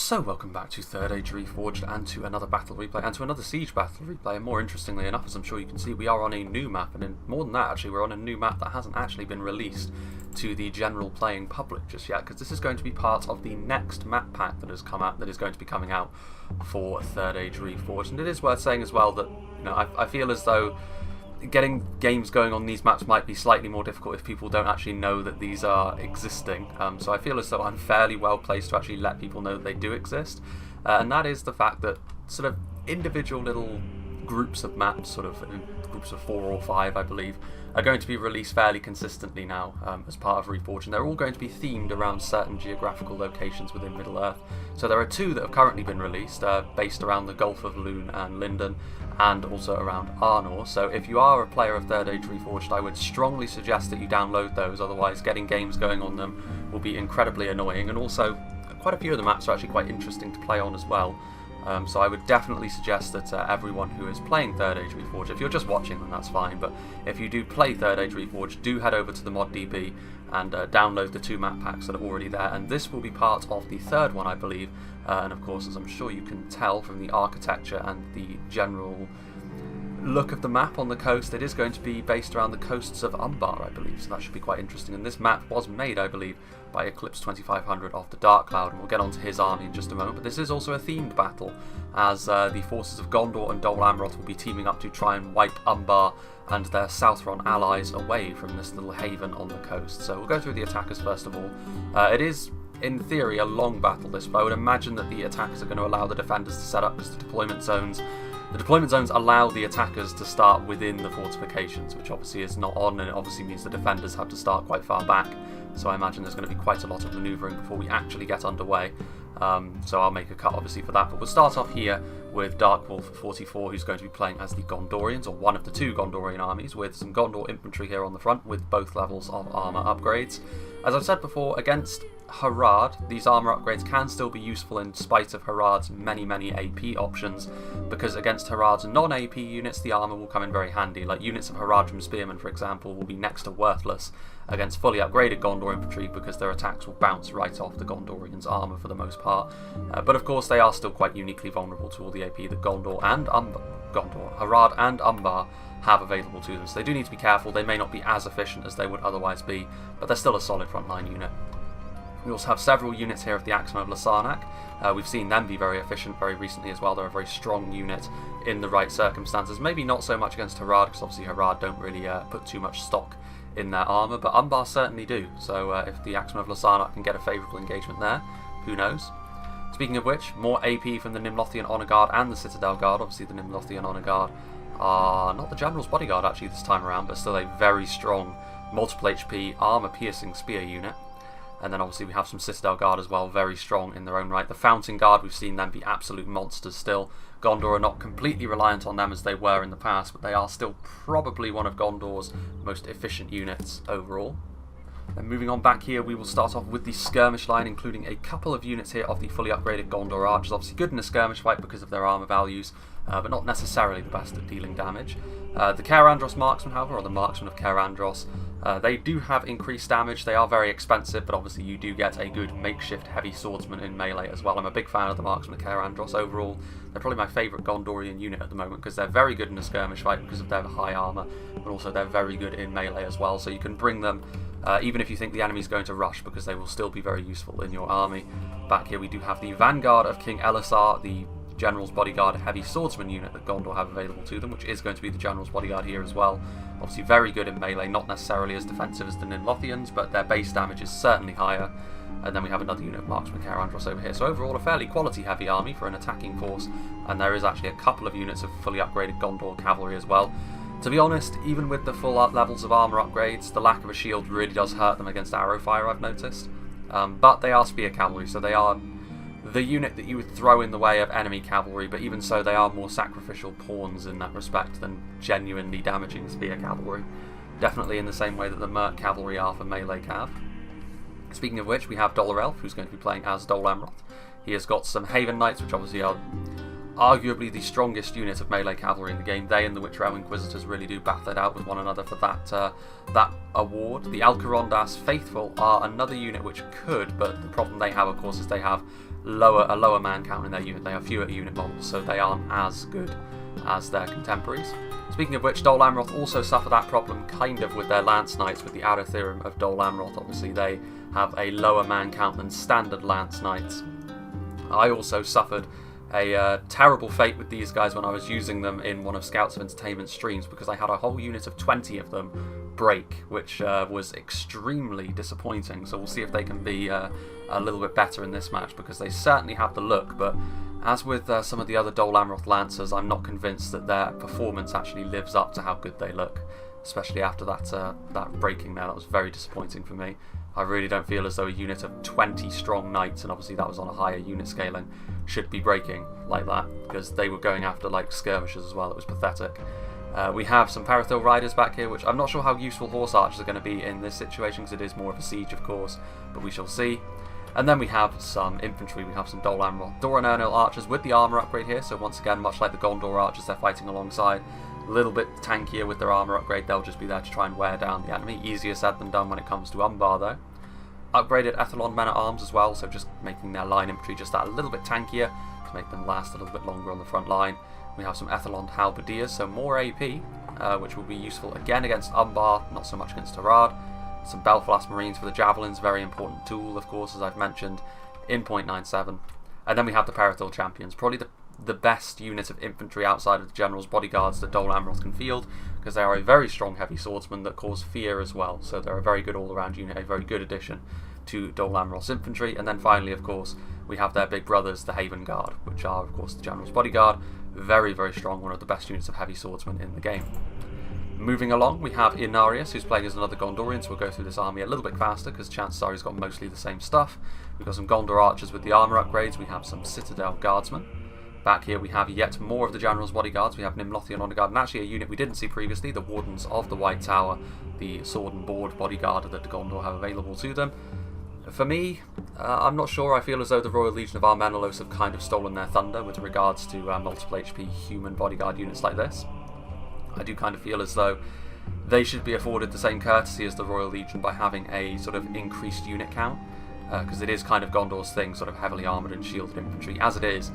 So welcome back to Third Age Reforged and to another battle replay and to another siege battle replay, and more interestingly enough, as I'm sure you can see, we are on a new map, and more than that actually, we're on a new map that hasn't actually been released to the general playing public just yet, because this is going to be part of the next map pack that has come out, that is going to be coming out for Third Age Reforged. And it is worth saying as well that, you know, I feel as though getting games going on these maps might be slightly more difficult if people don't actually know that these are existing. So I feel as though I'm fairly well placed to actually let people know that they do exist. And that is the fact that sort of individual little groups of maps, sort of groups of 4 or 5 I believe, are going to be released fairly consistently now as part of Reforged, and they're all going to be themed around certain geographical locations within Middle-earth. So there are 2 that have currently been released, based around the Gulf of Loon and Linden, and also around Arnor. So if you are a player of Third Age Reforged, I would strongly suggest that you download those, otherwise getting games going on them will be incredibly annoying, and also quite a few of the maps are actually quite interesting to play on as well. So I would definitely suggest that everyone who is playing Third Age Reforged, if you're just watching then that's fine, but if you do play Third Age Reforged, do head over to the ModDB and download the 2 map packs that are already there, and this will be part of the 3rd one I believe, and of course, as I'm sure you can tell from the architecture and the general look of the map on the coast, it is going to be based around the coasts of UMBAR, I believe, so that should be quite interesting. And this map was made, I believe, by Eclipse 2500 off the Dark Cloud, and we'll get onto his army in just a moment. But this is also a themed battle, as the forces of Gondor and Dol Amroth will be teaming up to try and wipe UMBAR and their Southron allies away from this little haven on the coast. So we'll go through the attackers first of all. It is, in theory, a long battle this, but I would imagine that the attackers are going to allow the defenders to set up as the deployment zones. The deployment zones allow the attackers to start within the fortifications, which obviously is not on, and it obviously means the defenders have to start quite far back. So I imagine there's going to be quite a lot of manoeuvring before we actually get underway. So I'll make a cut obviously for that, but we'll start off here with Dark Wolf 44, who's going to be playing as the Gondorians, or one of the 2 Gondorian armies, with some Gondor infantry here on the front with both levels of armour upgrades. As I've said before, against Harad, these armour upgrades can still be useful in spite of Harad's many AP options, because against Harad's non-AP units the armour will come in very handy. Like units of Haradrim Spearmen, for example, will be next to worthless against fully upgraded Gondor infantry, because their attacks will bounce right off the Gondorians' armour for the most part. But of course they are still quite uniquely vulnerable to all the AP that Harad and Umbar have available to them, so they do need to be careful. They may not be as efficient as they would otherwise be, but they're still a solid frontline unit. We also have several units here of the Axemen of Lasarnak. We've seen them be very efficient very recently as well. They're a very strong unit in the right circumstances. Maybe not so much against Harad, because obviously Harad don't really put too much stock in their armour, but Umbar certainly do. So if the Axemen of Lasarnak can get a favourable engagement there, who knows? Speaking of which, more AP from the Nimlothian Honour Guard and the Citadel Guard. Obviously the Nimlothian Honour Guard are not the General's Bodyguard actually this time around, but still a very strong multiple HP armour-piercing spear unit. And then obviously we have some Citadel Guard as well, very strong in their own right. The Fountain Guard, we've seen them be absolute monsters still. Gondor are not completely reliant on them as they were in the past, but they are still probably one of Gondor's most efficient units overall. And moving on back here, we will start off with the skirmish line, including a couple of units here of the fully upgraded Gondor archers. Obviously good in a skirmish fight because of their armour values, but not necessarily the best at dealing damage. The Caer Andros marksmen, however, or the marksmen of Caer Andros, they do have increased damage. They are very expensive, but obviously you do get a good makeshift heavy swordsman in melee as well. I'm a big fan of the marksmen of Caer Andros overall. They're probably my favourite Gondorian unit at the moment, because they're very good in a skirmish fight because of their high armour, but also they're very good in melee as well. So you can bring them even if you think the enemy's going to rush, because they will still be very useful in your army. Back here we do have the Vanguard of King Elisar, the General's Bodyguard heavy swordsman unit that Gondor have available to them, which is going to be the General's Bodyguard here as well. Obviously very good in melee, not necessarily as defensive as the Nimlothians, but their base damage is certainly higher. And then we have another unit of marksmen Caer Andros over here. So overall a fairly quality heavy army for an attacking force, and there is actually a couple of units of fully upgraded Gondor cavalry as well. To be honest, even with the full levels of armour upgrades, the lack of a shield really does hurt them against arrow fire, I've noticed. But they are spear cavalry, so they are the unit that you would throw in the way of enemy cavalry, but even so they are more sacrificial pawns in that respect than genuinely damaging spear cavalry. Definitely in the same way that the Merc cavalry are for melee cav. Speaking of which, we have Dolorelf, who's going to be playing as Dol Amroth. He has got some Haven Knights, which obviously are arguably the strongest unit of melee cavalry in the game. They and the Witch Realm Inquisitors really do battle it out with one another for that award. The Alcarondas Faithful are another unit which could, but the problem they have, of course, is they have a lower man count in their unit. They have fewer unit models, so they aren't as good as their contemporaries. Speaking of which, Dol Amroth also suffer that problem kind of with their Lance Knights, with the outer theorem of Dol Amroth. Obviously, they have a lower man count than standard Lance Knights. I also suffered a terrible fate with these guys when I was using them in one of Scouts of Entertainment streams, because I had a whole unit of 20 of them break, which was extremely disappointing. So we'll see if they can be a little bit better in this match, because they certainly have the look, but as with some of the other Dol Amroth Lancers, I'm not convinced that their performance actually lives up to how good they look, especially after that breaking there. That was very disappointing for me. I really don't feel as though a unit of 20 strong knights, and obviously that was on a higher unit scaling, should be breaking like that, because they were going after like skirmishers as well. It was pathetic. We have some Parathil Riders back here, which I'm not sure how useful Horse Archers are going to be in this situation, because it is more of a siege, of course, but we shall see. And then we have some infantry. We have some Dol Amroth Doran Ernil Archers with the armour upgrade here, so once again, much like the Gondor Archers, they're fighting alongside. A little bit tankier with their armour upgrade. They'll just be there to try and wear down the enemy. Easier said than done when it comes to UMBAR though. Upgraded Ethelon Men at Arms as well, so just making their line infantry just that a little bit tankier to make them last a little bit longer on the front line. We have some Ethelon Halberdiers, so more AP, which will be useful again against UMBAR, not so much against Harad. Some Belfast Marines for the Javelins, very important tool, of course, as I've mentioned, in 0.97. And then we have the Parathil Champions, probably the best unit of infantry outside of the General's bodyguards that Dol Amroth can field, because they are a very strong heavy swordsman that cause fear as well. So they're a very good all-around unit, a very good addition to Dol Amroth's infantry. And then finally, of course, we have their big brothers, the Haven Guard, which are, of course, the General's bodyguard. Very, very strong, one of the best units of heavy swordsmen in the game. Moving along, we have Inarius, who's playing as another Gondorian, so we'll go through this army a little bit faster, because chances are he's got mostly the same stuff. We've got some Gondor Archers with the armour upgrades. We have some Citadel Guardsmen. Back here we have yet more of the General's bodyguards. We have Nimlothian Honor Guard, and actually a unit we didn't see previously, the Wardens of the White Tower, the sword and board bodyguard that the Gondor have available to them. For me, I'm not sure. I feel as though the Royal Legion of Armenelos have kind of stolen their thunder with regards to multiple HP human bodyguard units like this. I do kind of feel as though they should be afforded the same courtesy as the Royal Legion by having a sort of increased unit count, because it is kind of Gondor's thing, sort of heavily armoured and shielded infantry. As it is,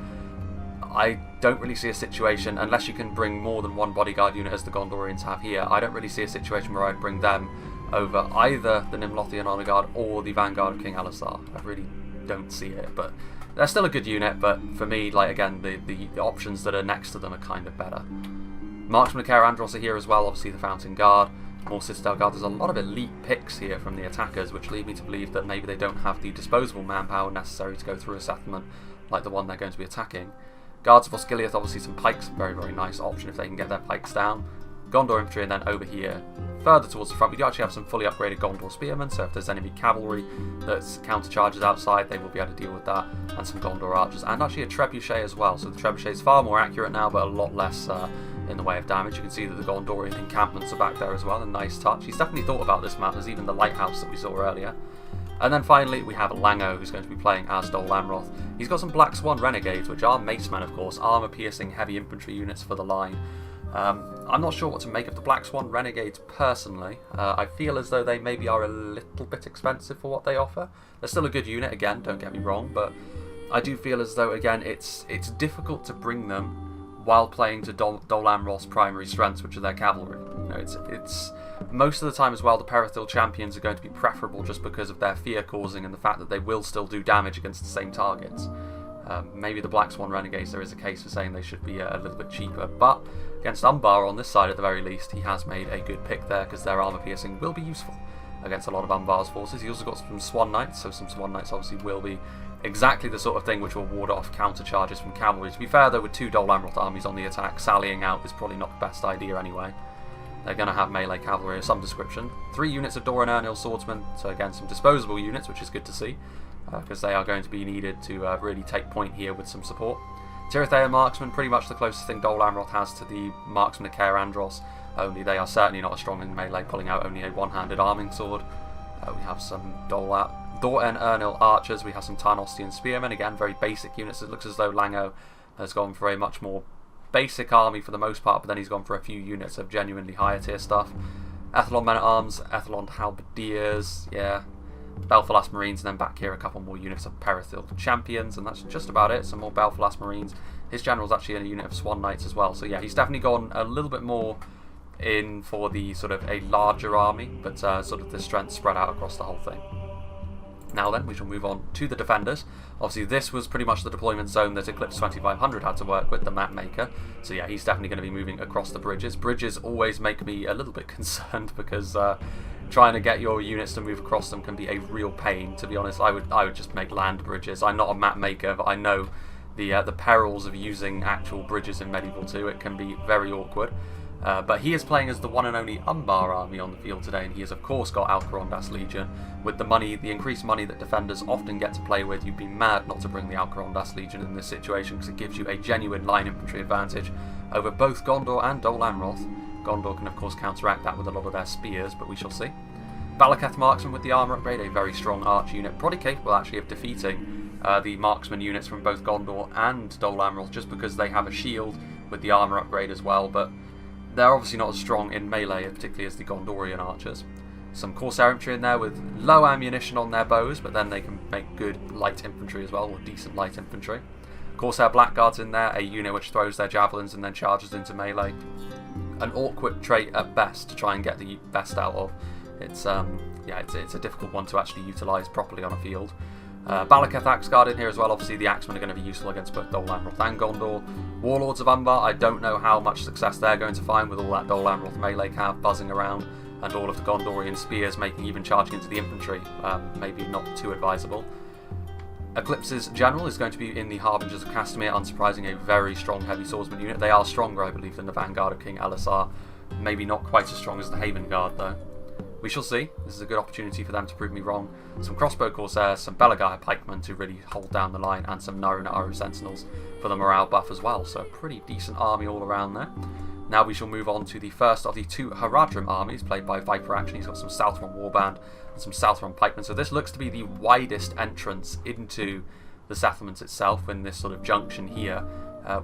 I don't really see a situation, unless you can bring more than one bodyguard unit as the Gondorians have here, I don't really see a situation where I'd bring them over either the Nimlothian Honor Guard or the Vanguard of King Alisar. I really don't see it, but they're still a good unit, but for me, like again, the options that are next to them are kind of better. Marksman of Care Andros are here as well, obviously the Fountain Guard, more Citadel Guard. There's a lot of elite picks here from the attackers, which lead me to believe that maybe they don't have the disposable manpower necessary to go through a settlement like the one they're going to be attacking. Guards of Osgiliath, obviously some pikes, very, very nice option if they can get their pikes down. Gondor infantry, and then over here, further towards the front, we do actually have some fully upgraded Gondor spearmen, so if there's enemy cavalry that's counter-charges outside, they will be able to deal with that, and some Gondor archers, and actually a trebuchet as well. So the trebuchet is far more accurate now, but a lot less in the way of damage. You can see that the Gondorian encampments are back there as well, a nice touch. He's definitely thought about this map. There's even the lighthouse that we saw earlier. And then finally we have Lango, who's going to be playing as Dol Amroth. He's got some Black Swan Renegades, which are macemen of course, armour-piercing heavy infantry units for the line. I'm not sure what to make of the Black Swan Renegades personally. I feel as though they maybe are a little bit expensive for what they offer. They're still a good unit, again, don't get me wrong, but I do feel as though, again, it's difficult to bring them while playing to Dol Amroth's primary strengths, which are their cavalry. You know, it's most of the time as well, the Parathil Champions are going to be preferable just because of their fear causing and the fact that they will still do damage against the same targets. Maybe the Black Swan Renegades, there is a case for saying they should be a little bit cheaper, but against UMBAR on this side at the very least, he has made a good pick there because their armour piercing will be useful against a lot of UMBAR's forces. He also got some Swan Knights, so some Swan Knights obviously will be exactly the sort of thing which will ward off counter charges from cavalry. To be fair though, with two Dol Amroth armies on the attack, sallying out is probably not the best idea anyway. They're going to have melee cavalry of some description. 3 units of Doran Ernil swordsmen, so again some disposable units, which is good to see, because they are going to be needed to really take point here with some support. Tirithea marksmen, pretty much the closest thing Dol Amroth has to the marksman of Caer Andros, only they are certainly not as strong in melee, pulling out only a one-handed arming sword. We have some Doran Ernil archers, we have some Tarnostian spearmen, again very basic units. It looks as though Lango has gone for a much more basic army for the most part, but then he's gone for a few units of genuinely higher tier stuff. Ethelon men at arms, Ethelon halberdiers, yeah. Belfalas Marines, and then back here a couple more units of Perithil Champions, and that's just about it. Some more Belfalas Marines. His general's actually in a unit of Swan Knights as well, so yeah, he's definitely gone a little bit more in for the sort of a larger army, but sort of the strength spread out across the whole thing. Now then, we shall move on to the defenders. Obviously, this was pretty much the deployment zone that Eclipse 2500 had to work with, the map maker. So yeah, he's definitely going to be moving across the bridges. Bridges always make me a little bit concerned because trying to get your units to move across them can be a real pain. To be honest, I would just make land bridges. I'm not a map maker, but I know the perils of using actual bridges in Medieval 2. It can be very awkward. But he is playing as the one and only UMBAR army on the field today, and he has of course got Alcarondas Legion. With the increased money that defenders often get to play with, you'd be mad not to bring the Alcarondas Legion in this situation, because it gives you a genuine line infantry advantage over both Gondor and Dol Amroth. Gondor can of course counteract that with a lot of their spears, but we shall see. Valaketh Marksman with the armour upgrade, a very strong arch unit, probably capable actually of defeating the marksman units from both Gondor and Dol Amroth, just because they have a shield with the armour upgrade as well, but they're obviously not as strong in melee, particularly as the Gondorian archers. Some Corsair infantry in there with low ammunition on their bows, but then they can make good light infantry as well, or decent light infantry. Corsair Blackguards in there, a unit which throws their javelins and then charges into melee. An awkward trait at best to try and get the best out of. It's a difficult one to actually utilise properly on a field. Balaketh Axeguard in here as well. Obviously the Axemen are going to be useful against both Dol Amroth and Gondor. Warlords of Umbar, I don't know how much success they're going to find with all that Dol Amroth melee cav buzzing around and all of the Gondorian spears making even charging into the infantry maybe not too advisable. Eclipse's general is going to be in the Harbingers of Castamere, unsurprising, a very strong heavy swordsman unit. They are stronger, I believe, than the Vanguard of King Elisar. Maybe not quite as strong as the Haven Guard though. We shall see. This is a good opportunity for them to prove me wrong. Some crossbow corsairs, some Belagar pikemen to really hold down the line, and some Naru Naru sentinels for the morale buff as well. So a pretty decent army all around there. Now we shall move on to the first of the two Haradrim armies, played by Viper Action. He's got some Southron warband and some Southron pikemen. So this looks to be the widest entrance into the settlement itself in this sort of junction here.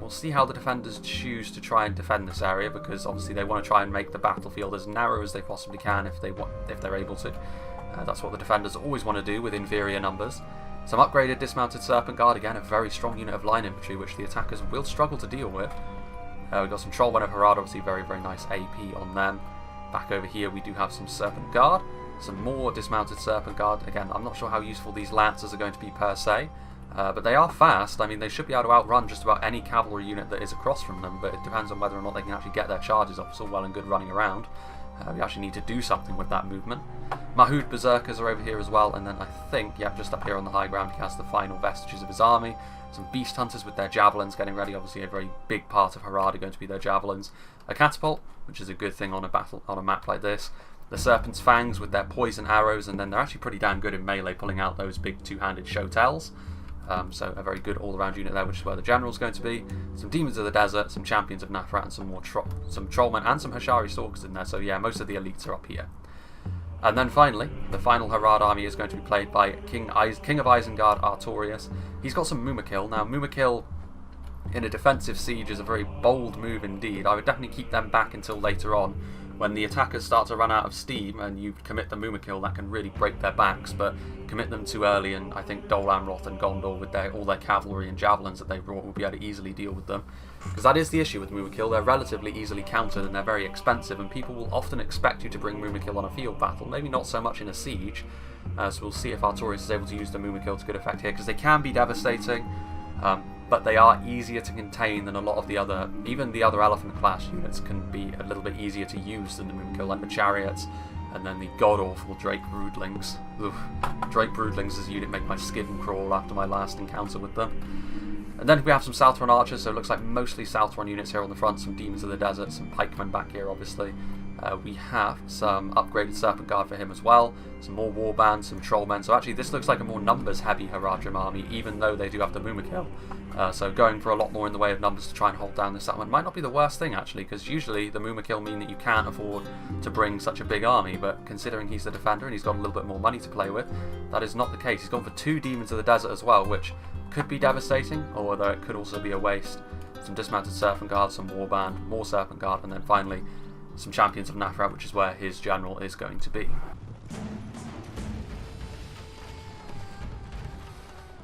We'll see how the defenders choose to try and defend this area, because obviously they want to try and make the battlefield as narrow as they possibly can if they're able to. That's what the defenders always want to do with inferior numbers. Some upgraded dismounted Serpent Guard, again a very strong unit of line infantry which the attackers will struggle to deal with. We've got some Trollmen of Harad, obviously very nice AP on them. Back over here we do have some Serpent Guard, some more dismounted Serpent Guard. Again, I'm not sure how useful these Lancers are going to be per se. But they are fast. I mean, they should be able to outrun just about any cavalry unit that is across from them, but it depends on whether or not they can actually get their charges off. It's all well and good running around. We actually need to do something with that movement. Mahud Berserkers are over here as well, and then I think, yeah, just up here on the high ground, he has the final vestiges of his army. Some Beast Hunters with their javelins getting ready. Obviously, a very big part of Harad are going to be their javelins. A catapult, which is a good thing on a map like this. The Serpent's Fangs with their poison arrows, and then they're actually pretty damn good in melee, pulling out those big two-handed shotels. So a very good all-around unit there, which is where the general's going to be. Some Demons of the Desert, some Champions of Nafrat, and some more some Trollmen and some Hashari Stalkers in there. So yeah, most of the elites are up here. And then finally, the final Harad army is going to be played by King of Isengard Artorius. He's got some Mumakil. Now Mumakil in a defensive siege is a very bold move indeed. I would definitely keep them back until later on, when the attackers start to run out of steam and you commit the Mumakil. That can really break their backs, but commit them too early, and I think Dol Amroth and Gondor with all their cavalry and javelins that they brought will be able to easily deal with them. Because that is the issue with Mumakil, they're relatively easily countered and they're very expensive, and people will often expect you to bring Mumakil on a field battle, maybe not so much in a siege. So we'll see if Artorius is able to use the Mumakil to good effect here, because they can be devastating. But they are easier to contain than a lot of the other, even the other Elephant class units can be a little bit easier to use than the Mumakil, like the Chariots, and then the god-awful Drake Broodlings. Ugh. Drake Broodlings as a unit make my skin crawl after my last encounter with them. And then we have some Southron Archers, so it looks like mostly Southron units here on the front, some Demons of the Desert, some Pikemen back here obviously. We have some upgraded Serpent Guard for him as well, some more Warbands, some Trollmen. So actually this looks like a more numbers-heavy Haradrim army, even though they do have the Mumakil. So going for a lot more in the way of numbers to try and hold down this settlement might not be the worst thing actually, because usually the Mumakil mean that you can't afford to bring such a big army, but considering he's the defender and he's got a little bit more money to play with, that is not the case. He's gone for 2 Demons of the Desert as well, which could be devastating, although it could also be a waste. Some dismounted Serpent Guard, some Warband, more Serpent Guard, and then finally some Champions of Nafrat, which is where his general is going to be.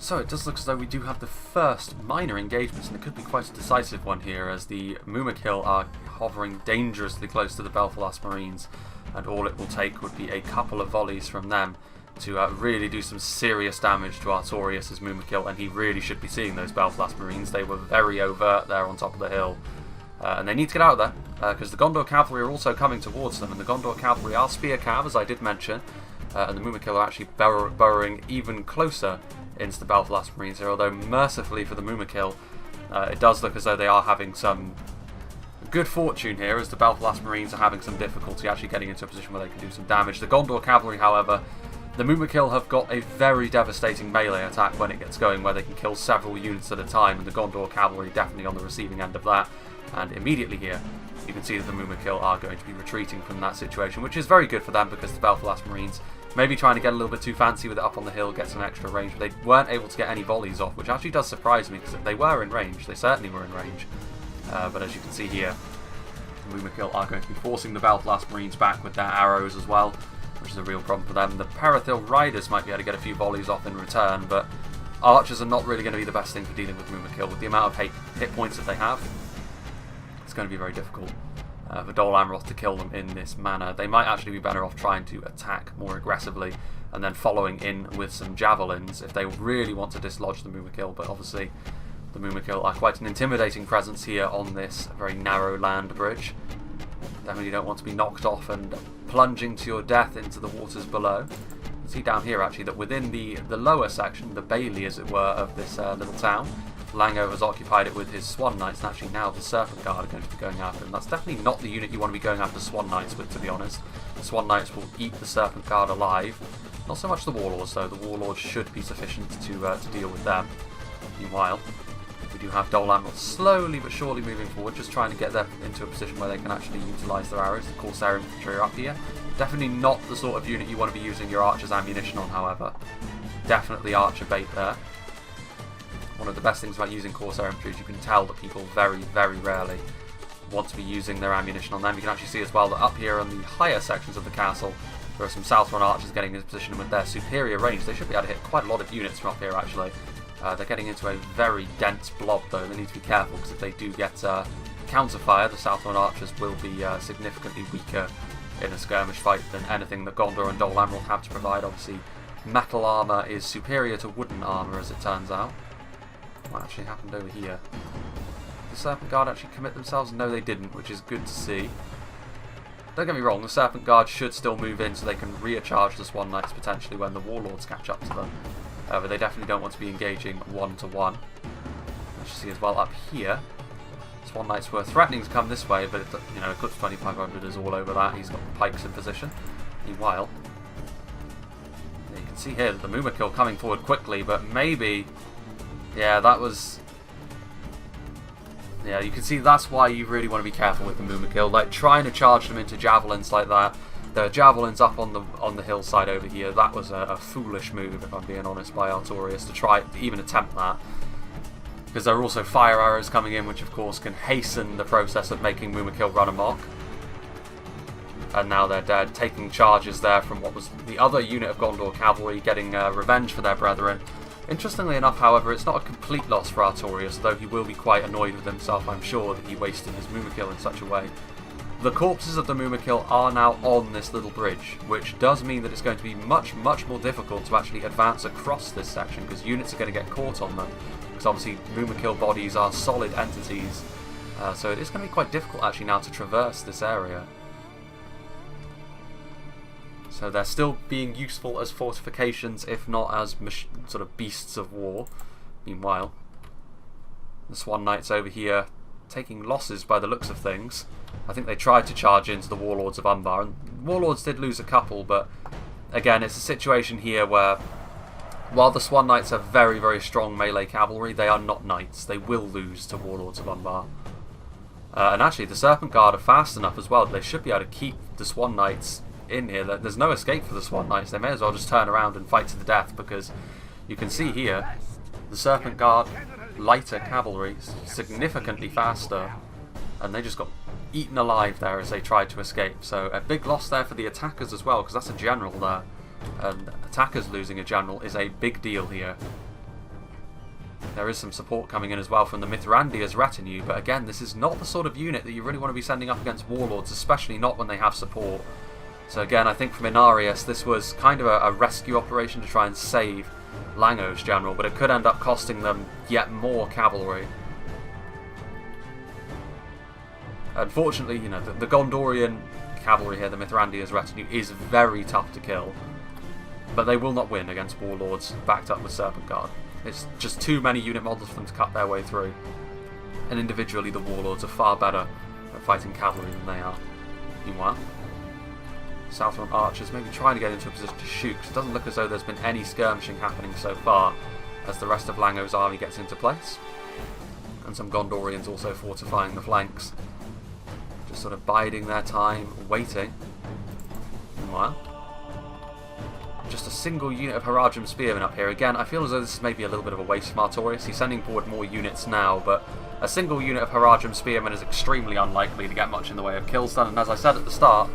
So it does look as though we do have the first minor engagements, and it could be quite a decisive one here, as the Mumakil are hovering dangerously close to the Belfast Marines, and all it will take would be a couple of volleys from them to really do some serious damage to Artorius' Mumakil, and he really should be seeing those Belfast Marines. They were very overt there on top of the hill, and they need to get out of there, because the Gondor Cavalry are also coming towards them, and the Gondor Cavalry are spear cav, as I did mention, and the Mumakil are actually burrowing even closer into the Belfast Marines here, although mercifully for the Mumakil, it does look as though they are having some good fortune here, as the Belfast Marines are having some difficulty actually getting into a position where they can do some damage. The Gondor Cavalry, however, the Mumakil have got a very devastating melee attack when it gets going, where they can kill several units at a time, and the Gondor Cavalry definitely on the receiving end of that. And immediately here, you can see that the Mumakil are going to be retreating from that situation, which is very good for them, because the Belfast Marines maybe trying to get a little bit too fancy with it up on the hill, get some extra range, but they weren't able to get any volleys off, which actually does surprise me, because they were in range. They certainly were in range. But as you can see here, the Mumakil are going to be forcing the Belfast Marines back with their arrows as well, which is a real problem for them. The Parathil Riders might be able to get a few volleys off in return, but archers are not really going to be the best thing for dealing with Mumakil. With the amount of hit points that they have, it's going to be very difficult for Dol Amroth to kill them in this manner. They might actually be better off trying to attack more aggressively and then following in with some javelins if they really want to dislodge the Mumakil, but obviously the Mumakil are quite an intimidating presence here on this very narrow land bridge. Definitely don't want to be knocked off and plunging to your death into the waters below. You can see down here actually that within the lower section, the bailey as it were, of this little town, Lango has occupied it with his Swan Knights, and actually now the Serpent Guard are going to be going after him. That's definitely not the unit you want to be going after Swan Knights with, to be honest. The Swan Knights will eat the Serpent Guard alive. Not so much the Warlords though. The Warlords should be sufficient to deal with them. Meanwhile, we do have Dol Amroth slowly but surely moving forward, just trying to get them into a position where they can actually utilise their arrows. The Corsair Infantry are up here. Definitely not the sort of unit you want to be using your Archer's ammunition on, however. Definitely Archer bait there. One of the best things about using Corsair Infantry is you can tell that people very, very rarely want to be using their ammunition on them. You can actually see as well that up here on the higher sections of the castle, there are some Southron Archers getting into position with their superior range. They should be able to hit quite a lot of units from up here, actually. They're getting into a very dense blob, though. They need to be careful, because if they do get counterfire, the Southron Archers will be significantly weaker in a skirmish fight than anything that Gondor and Dol Amroth have to provide. Obviously, metal armour is superior to wooden armour, as it turns out. What actually happened over here? Did the Serpent Guard actually commit themselves? No, they didn't, which is good to see. Don't get me wrong, the Serpent Guard should still move in so they can recharge the Swan Knights potentially when the Warlords catch up to them. But they definitely don't want to be engaging one-to-one. As you see as well up here, Swan Knights were threatening to come this way, but you know, Eclipse 2500 is all over that. He's got the pikes in position. Meanwhile, you can see here that the Mumakil coming forward quickly, but maybe... Yeah, that was... Yeah, you can see that's why you really want to be careful with the Mumakil. Like, trying to charge them into javelins like that. There are javelins up on the hillside over here. That was a foolish move, if I'm being honest, by Artorius to try to even attempt that. Because there are also fire arrows coming in, which of course can hasten the process of making Mumakil run amok. And now they're dead, taking charges there from what was the other unit of Gondor Cavalry, getting revenge for their brethren. Interestingly enough, however, it's not a complete loss for Artorius, though he will be quite annoyed with himself, I'm sure, that he wasted his Mumakil in such a way. The corpses of the Mumakil are now on this little bridge, which does mean that it's going to be much, much more difficult to actually advance across this section, because units are going to get caught on them. Because obviously Mumakil bodies are solid entities, so it is going to be quite difficult actually now to traverse this area. So they're still being useful as fortifications, if not as sort of beasts of war. Meanwhile, the Swan Knights over here taking losses by the looks of things. I think they tried to charge into the Warlords of UMBAR, and Warlords did lose a couple, but again, it's a situation here where while the Swan Knights are very, very strong melee cavalry, they are not knights. They will lose to Warlords of UMBAR. And actually, the Serpent Guard are fast enough as well. They should be able to keep the Swan Knights in here. There's no escape for the Swan Knights. They may as well just turn around and fight to the death, because you can see here the Serpent Guard lighter cavalry significantly faster, and they just got eaten alive there as they tried to escape. So a big loss there for the attackers as well, because that's a general there, and attackers losing a general is a big deal here. There is some support coming in as well from the Mithrandir's retinue, but again, this is not the sort of unit that you really want to be sending up against warlords, especially not when they have support. So again, I think from Inarius, this was kind of a rescue operation to try and save Lango's general, but it could end up costing them yet more cavalry. Unfortunately, you know, the Gondorian cavalry here, the Mithrandir's retinue, is very tough to kill, but they will not win against warlords backed up with Serpent Guard. It's just too many unit models for them to cut their way through, and individually the warlords are far better at fighting cavalry than they are. Meanwhile, Southron archers maybe trying to get into a position to shoot, because it doesn't look as though there's been any skirmishing happening so far as the rest of Lango's army gets into place, and some Gondorians also fortifying the flanks, just sort of biding their time, waiting. Meanwhile, just a single unit of Haradrim spearmen up here. Again, I feel as though this is maybe a little bit of a waste from Artorias. He's sending forward more units now, but a single unit of Haradrim spearmen is extremely unlikely to get much in the way of kills done. And as I said at the start,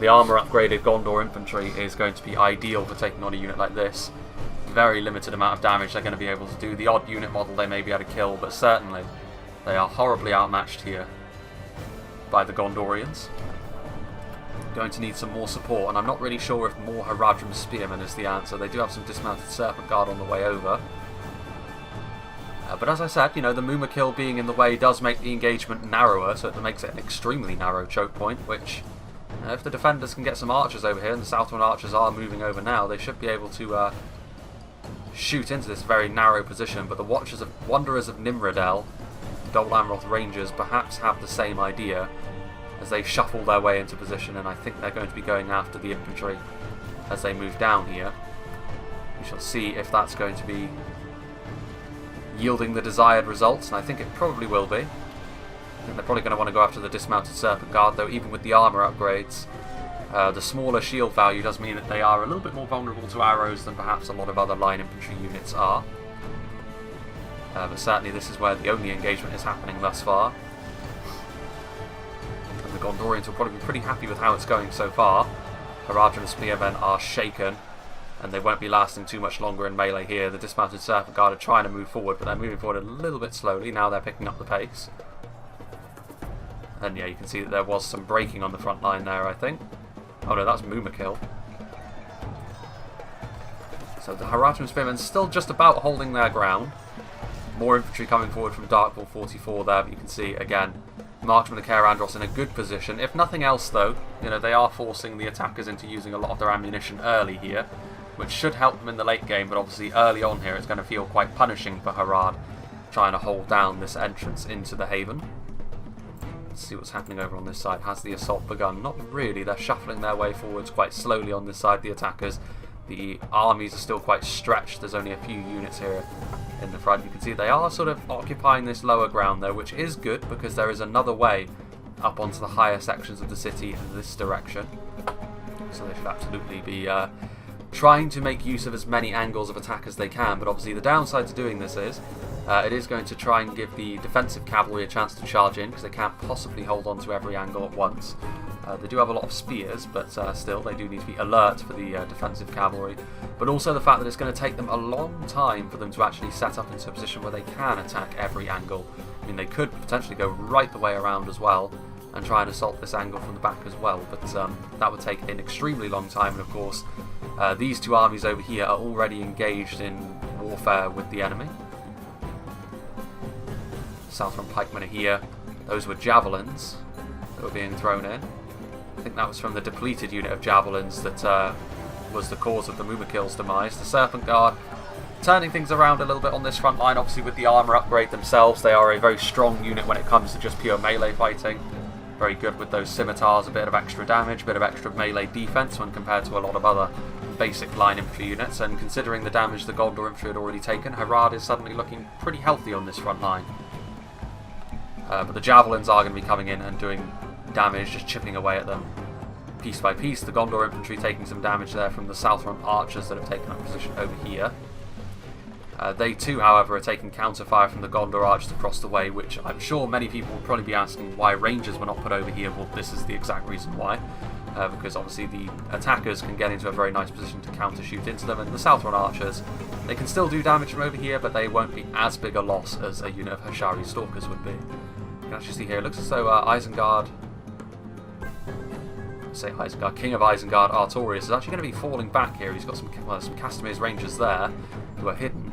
the armour upgraded Gondor infantry is going to be ideal for taking on a unit like this. Very limited amount of damage they're going to be able to do. The odd unit model they may be able to kill, but certainly they are horribly outmatched here by the Gondorians. Going to need some more support, and I'm not really sure if more Haradrim spearmen is the answer. They do have some dismounted Serpent Guard on the way over. But as I said, you know, the Mumakil being in the way does make the engagement narrower, so it makes it an extremely narrow choke point, which, if the defenders can get some archers over here, and the Southron archers are moving over now, they should be able to shoot into this very narrow position. But the Wanderers of Nimrodel, Dol Amroth Rangers, perhaps have the same idea as they shuffle their way into position, and I think they're going to be going after the infantry as they move down here. We shall see if that's going to be yielding the desired results, and I think it probably will be. I think they're probably going to want to go after the dismounted Serpent Guard, though even with the armour upgrades, the smaller shield value does mean that they are a little bit more vulnerable to arrows than perhaps a lot of other line infantry units are. But certainly this is where the only engagement is happening thus far. And the Gondorians will probably be pretty happy with how it's going so far. Haradrim spearmen are shaken, and they won't be lasting too much longer in melee here. The dismounted Serpent Guard are trying to move forward, but they're moving forward a little bit slowly. Now they're picking up the pace. And yeah, you can see that there was some breaking on the front line there, I think. Oh no, that's Mumakil. So the Haradrim spearmen still just about holding their ground. More infantry coming forward from Darkbull 44 there, but you can see, again, Marksmen of Caer Andros in a good position. If nothing else, though, you know, they are forcing the attackers into using a lot of their ammunition early here, which should help them in the late game, but obviously early on here it's going to feel quite punishing for Harad trying to hold down this entrance into the haven. Let's see what's happening over on this side. Has the assault begun? Not really. They're shuffling their way forwards quite slowly on this side, the attackers. The armies are still quite stretched. There's only a few units here in the front. You can see they are sort of occupying this lower ground though, which is good because there is another way up onto the higher sections of the city in this direction. So they should absolutely be trying to make use of as many angles of attack as they can, but obviously the downside to doing this is it is going to try and give the defensive cavalry a chance to charge in because they can't possibly hold on to every angle at once. They do have a lot of spears, but still they do need to be alert for the defensive cavalry. But also the fact that it's going to take them a long time for them to actually set up into a position where they can attack every angle. I mean, they could potentially go right the way around as well and try and assault this angle from the back as well, but that would take an extremely long time. And of course, these two armies over here are already engaged in warfare with the enemy. Southron pikemen are here. Those were javelins that were being thrown in. I think that was from the depleted unit of javelins that was the cause of the Mumakil's demise. The Serpent Guard turning things around a little bit on this front line. Obviously with the armour upgrade themselves, they are a very strong unit when it comes to just pure melee fighting. Very good with those scimitars, a bit of extra damage, a bit of extra melee defense when compared to a lot of other basic line infantry units. And considering the damage the Gondor infantry had already taken, Harad is suddenly looking pretty healthy on this front line. But the javelins are going to be coming in and doing damage, just chipping away at them piece by piece. The Gondor infantry taking some damage there from the Southron archers that have taken up position over here. They too, however, are taking counterfire from the Gondor archers across the way, which I'm sure many people will probably be asking why Rangers were not put over here. Well, this is the exact reason why. because obviously the attackers can get into a very nice position to counter-shoot into them, and the Southron archers, they can still do damage from over here, but they won't be as big a loss as a unit of Hashari Stalkers would be. You can actually see here, it looks as though Isengard, King of Isengard Artorius is actually going to be falling back here. He's got some Castamir's Rangers there who are hidden.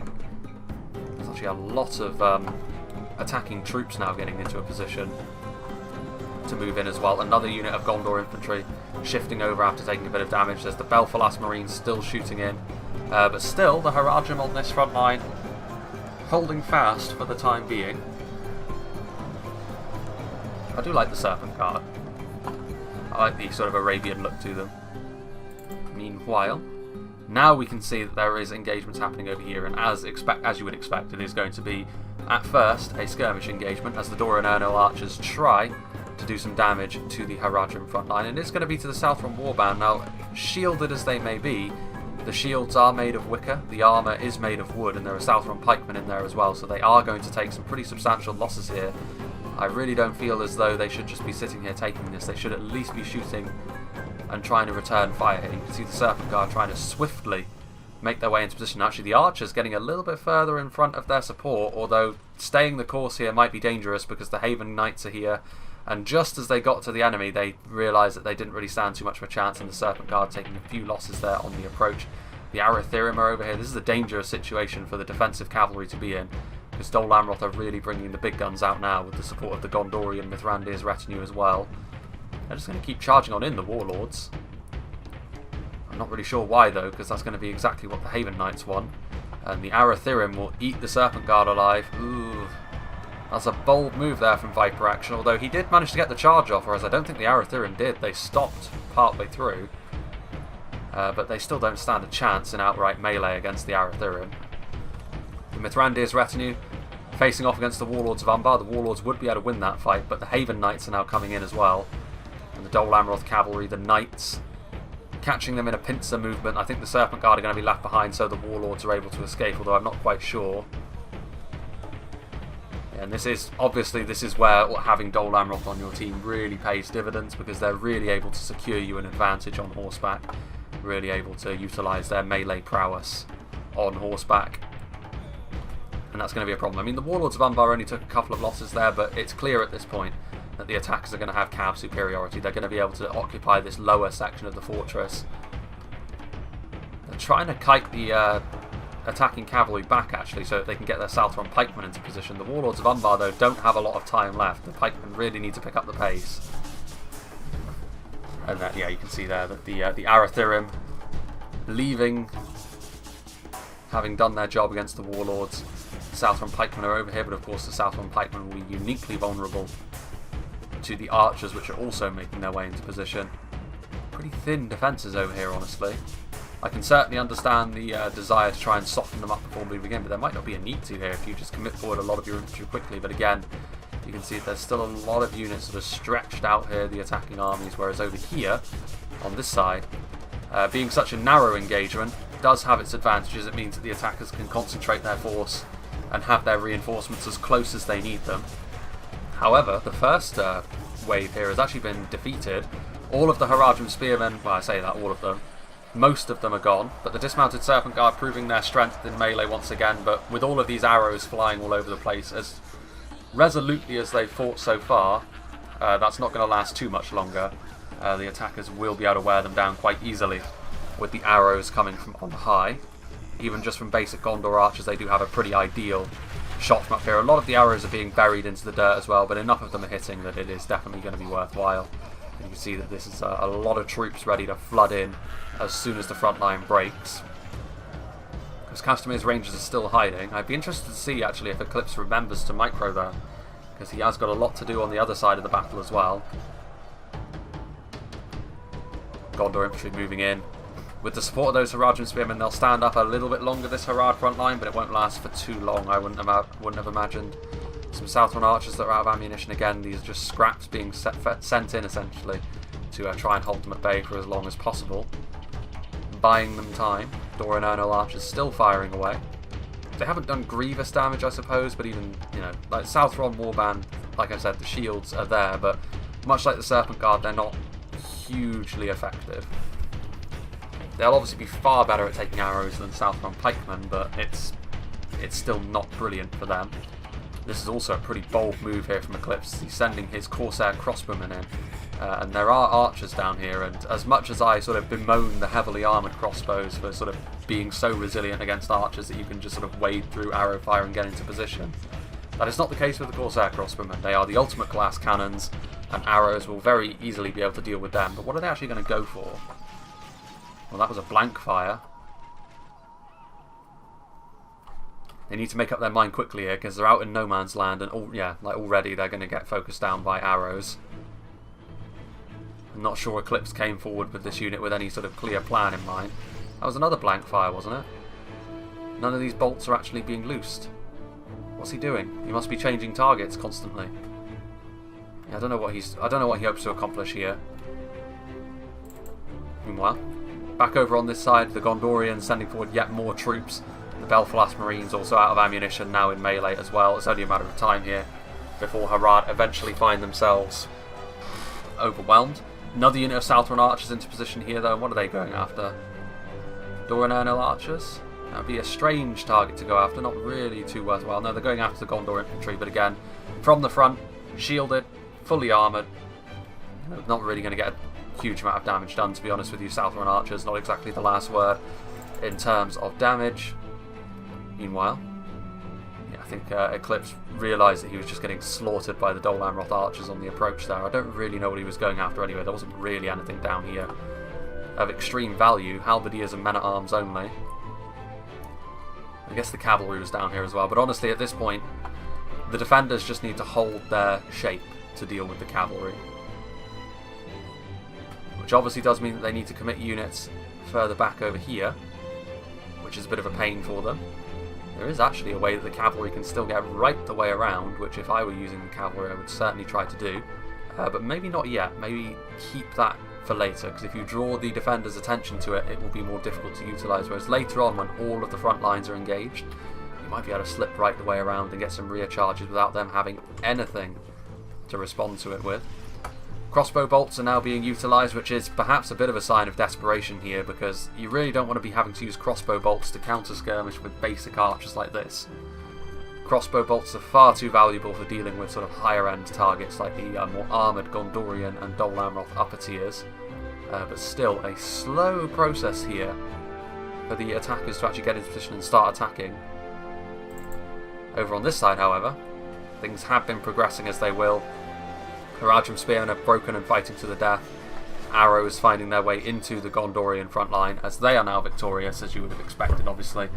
There's actually a lot of attacking troops now getting into a position to move in as well. Another unit of Gondor infantry shifting over after taking a bit of damage. There's the Belfalas Marines still shooting in, but still the Harajim on this front line holding fast for the time being. I do like the Serpent Guard. I like the sort of Arabian look to them. Meanwhile, now we can see that there is engagements happening over here, and as you would expect, it is going to be, at first, a skirmish engagement as the Dora and Ernil archers try to do some damage to the Harajim front line, and it's going to be to the Southron warband. Now, shielded as they may be, the shields are made of wicker, the armour is made of wood, and there are Southron pikemen in there as well, so they are going to take some pretty substantial losses here. I really don't feel as though they should just be sitting here taking this. They should at least be shooting and trying to return fire here. You can see the Serpent Guard trying to swiftly make their way into position. Actually, the archers getting a little bit further in front of their support, although staying the course here might be dangerous because the Haven Knights are here. And just as they got to the enemy, they realised that they didn't really stand too much of a chance, and the Serpent Guard taking a few losses there on the approach. The Arathirim are over here. This is a dangerous situation for the defensive cavalry to be in, because Dol Amroth are really bringing the big guns out now with the support of the Gondorian Mithrandir's retinue as well. They're just going to keep charging on in, the Warlords. I'm not really sure why though, because that's going to be exactly what the Haven Knights want. And the Arathirim will eat the Serpent Guard alive. Ooh, that's a bold move there from Viper Action, although he did manage to get the charge off, whereas I don't think the Arathirim did. They stopped partway through. But they still don't stand a chance in outright melee against the Arathirim. The Mithrandir's retinue facing off against the Warlords of Umbar. The Warlords would be able to win that fight, but the Haven Knights are now coming in as well. And the Dol Amroth cavalry, the Knights, catching them in a pincer movement. I think the Serpent Guard are going to be left behind, so the Warlords are able to escape, although I'm not quite sure. And this is where having Dol Amroth on your team really pays dividends, because they're really able to secure you an advantage on horseback, really able to utilise their melee prowess on horseback. And that's going to be a problem. I mean, the Warlords of Umbar only took a couple of losses there, but it's clear at this point that the attackers are going to have cav superiority. They're going to be able to occupy this lower section of the fortress. They're trying to kite the attacking cavalry back, actually, so that they can get their Southron pikemen into position. The Warlords of Umbar, though, don't have a lot of time left. The pikemen really need to pick up the pace. And yeah, you can see there that the Arathirim leaving, having done their job against the Warlords. Southron pikemen are over here, but of course the Southron pikemen will be uniquely vulnerable to the archers, which are also making their way into position. Pretty thin defences over here, honestly. I can certainly understand the desire to try and soften them up before moving in, but there might not be a need to here if you just commit forward a lot of your infantry quickly. But again, you can see there's still a lot of units that are stretched out here, the attacking armies, whereas over here, on this side, being such a narrow engagement does have its advantages. It means that the attackers can concentrate their force and have their reinforcements as close as they need them. However, the first wave here has actually been defeated. All of the Harajim spearmen, well, I say that, all of them, most of them are gone, but the dismounted Serpent Guard proving their strength in melee once again, but with all of these arrows flying all over the place, as resolutely as they've fought so far, that's not going to last too much longer. The attackers will be able to wear them down quite easily with the arrows coming from on high. Even just from basic Gondor archers, they do have a pretty ideal shot from up here. A lot of the arrows are being buried into the dirt as well, but enough of them are hitting that it is definitely going to be worthwhile. And you can see that this is a lot of troops ready to flood in as soon as the front line breaks. Because Castamir's Rangers are still hiding. I'd be interested to see actually if Eclipse remembers to micro there, because he has got a lot to do on the other side of the battle as well. Gondor infantry moving in. With the support of those Harajim spearmen, they'll stand up a little bit longer, this Harad front line, but it won't last for too long, I wouldn't have imagined. Some Southron archers that are out of ammunition again. These are just scraps being sent in, essentially, to try and hold them at bay for as long as possible. Buying them time. Dora and Ernil archers still firing away. They haven't done grievous damage, I suppose, but even, you know, like Southron warband, like I said, the shields are there, but much like the Serpent Guard, they're not hugely effective. They'll obviously be far better at taking arrows than Southron pikemen, but it's still not brilliant for them. This is also a pretty bold move here from Eclipse. He's sending his Corsair crossbowmen in, and there are archers down here, and as much as I sort of bemoan the heavily armoured crossbows for sort of being so resilient against archers that you can just sort of wade through arrow fire and get into position, that is not the case with the Corsair crossbowmen. They are the ultimate class cannons, and arrows will very easily be able to deal with them. But what are they actually going to go for? Well, that was a blank fire. They need to make up their mind quickly here because they're out in no man's land, and already they're going to get focused down by arrows. I'm not sure Eclipse came forward with this unit with any sort of clear plan in mind. That was another blank fire, wasn't it? None of these bolts are actually being loosed. What's he doing? He must be changing targets constantly. Yeah, I don't know what he hopes to accomplish here. Meanwhile, back over on this side, the Gondorians sending forward yet more troops. The Belfast Marines also out of ammunition, now in melee as well. It's only a matter of time here before Harad eventually find themselves overwhelmed. Another unit of Southron archers into position here though. What are they going after? Doran Ernil archers? That would be a strange target to go after, not really too worthwhile. No, they're going after the Gondor infantry, but again, from the front, shielded, fully armoured. Not really going to get a huge amount of damage done, to be honest with you. Southron archers, not exactly the last word in terms of damage. Meanwhile, I think Eclipse realised that he was just getting slaughtered by the Dol Amroth archers on the approach there. I don't really know what he was going after anyway. There wasn't really anything down here of extreme value. Halberdiers and men-at-arms only. I guess the cavalry was down here as well. But honestly, at this point, the defenders just need to hold their shape to deal with the cavalry. Which obviously does mean that they need to commit units further back over here, which is a bit of a pain for them. There is actually a way that the cavalry can still get right the way around, which if I were using the cavalry I would certainly try to do. But maybe not yet. Maybe keep that for later, because if you draw the defenders' attention to it, it will be more difficult to utilise. Whereas later on, when all of the front lines are engaged, you might be able to slip right the way around and get some rear charges without them having anything to respond to it with. Crossbow bolts are now being utilised, which is perhaps a bit of a sign of desperation here, because you really don't want to be having to use crossbow bolts to counter skirmish with basic archers like this. Crossbow bolts are far too valuable for dealing with sort of higher end targets like the more armoured Gondorian and Dol Amroth upper tiers, but still a slow process here for the attackers to actually get into position and start attacking. Over on this side, however, things have been progressing as they will. Haradrim spearmen have broken and fighting to the death. Arrows finding their way into the Gondorian front line as they are now victorious, as you would have expected, obviously.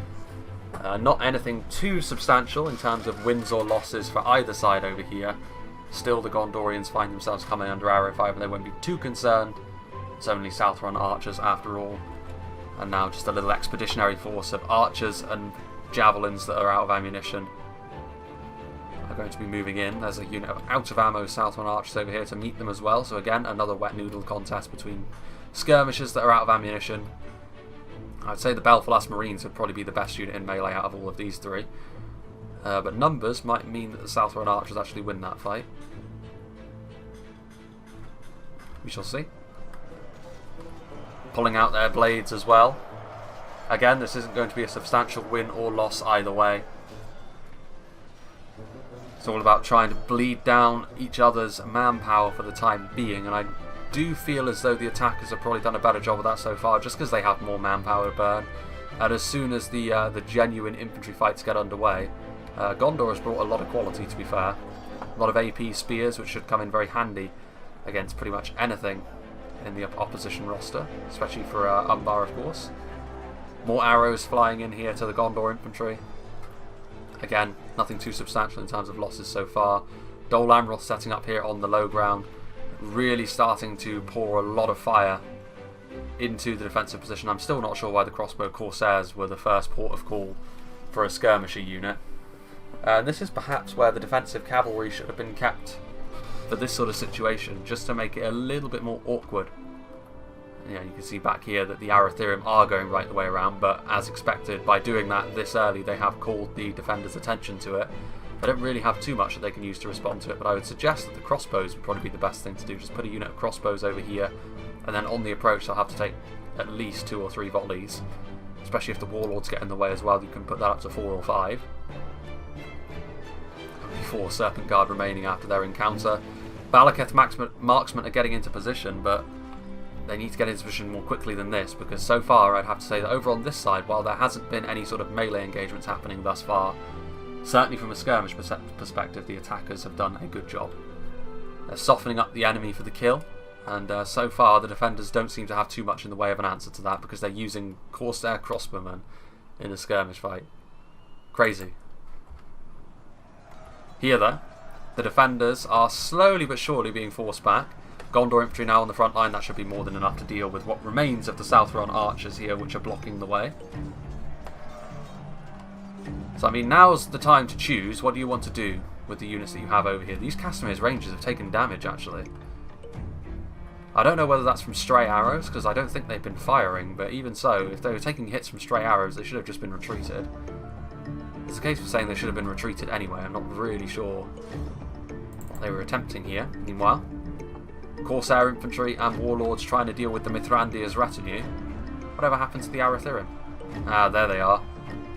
Not anything too substantial in terms of wins or losses for either side over here. Still, the Gondorians find themselves coming under arrow fire, but they won't be too concerned. It's only Southron archers after all. And now just a little expeditionary force of archers and javelins that are out of ammunition are going to be moving in. There's a unit of out of ammo Southron archers over here to meet them as well. So again, another wet noodle contest between skirmishers that are out of ammunition. I'd say the Belfast Marines would probably be the best unit in melee out of all of these three. But numbers might mean that the Southron archers actually win that fight. We shall see. Pulling out their blades as well. Again, this isn't going to be a substantial win or loss either way. It's all about trying to bleed down each other's manpower for the time being, and I do feel as though the attackers have probably done a better job of that so far, just because they have more manpower to burn. And as soon as the genuine infantry fights get underway, Gondor has brought a lot of quality, to be fair. A lot of AP spears, which should come in very handy against pretty much anything in the opposition roster, especially for UMBAR, of course. More arrows flying in here to the Gondor infantry. Again, nothing too substantial in terms of losses so far. Dol Amroth setting up here on the low ground, really starting to pour a lot of fire into the defensive position. I'm still not sure why the crossbow Corsairs were the first port of call for a skirmisher unit. And this is perhaps where the defensive cavalry should have been kept for this sort of situation, just to make it a little bit more awkward. You can see back here that the Arathirium are going right the way around, but as expected, by doing that this early, they have called the defenders' attention to it. They don't really have too much that they can use to respond to it, but I would suggest that the crossbows would probably be the best thing to do. Just put a unit of crossbows over here, and then on the approach they'll have to take at least 2 or 3 volleys, especially if the warlords get in the way as well. You can put that up to 4 or 5. Only 4 Serpent Guard remaining after their encounter. Balaketh marksmen are getting into position, but they need to get into position more quickly than this, because so far I'd have to say that over on this side, while there hasn't been any sort of melee engagements happening thus far, certainly from a skirmish perspective, the attackers have done a good job. They're softening up the enemy for the kill, and so far the defenders don't seem to have too much in the way of an answer to that, because they're using Corsair crossbowmen in a skirmish fight. Crazy. Here though, the defenders are slowly but surely being forced back. Gondor infantry now on the front line, that should be more than enough to deal with what remains of the Southron archers here, which are blocking the way. So I mean, now's the time to choose what do you want to do with the units that you have over here. These Castamir's Rangers have taken damage actually. I don't know whether that's from stray arrows, because I don't think they've been firing, but even so, if they were taking hits from stray arrows, they should have just been retreated. There's a case for saying they should have been retreated anyway. I'm not really sure what they were attempting here. Meanwhile, Corsair infantry and warlords trying to deal with the Mithrandir's retinue. Whatever happened to the Arathirim? Ah, there they are.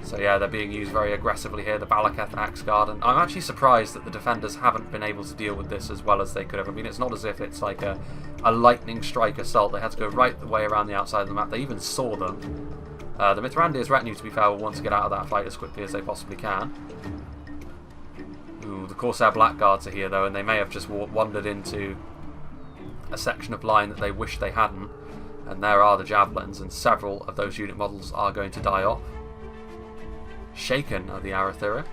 So yeah, they're being used very aggressively here, the Balaketh Axe Guard, and I'm actually surprised that the defenders haven't been able to deal with this as well as they could have. I mean, it's not as if it's like a lightning strike assault. They had to go right the way around the outside of the map. They even saw them. The Mithrandir's retinue, to be fair, will want to get out of that fight as quickly as they possibly can. Ooh, the Corsair Blackguards are here though, and they may have just wandered into a section of line that they wish they hadn't, and there are the javelins, and several of those unit models are going to die off. Shaken are the Arathira.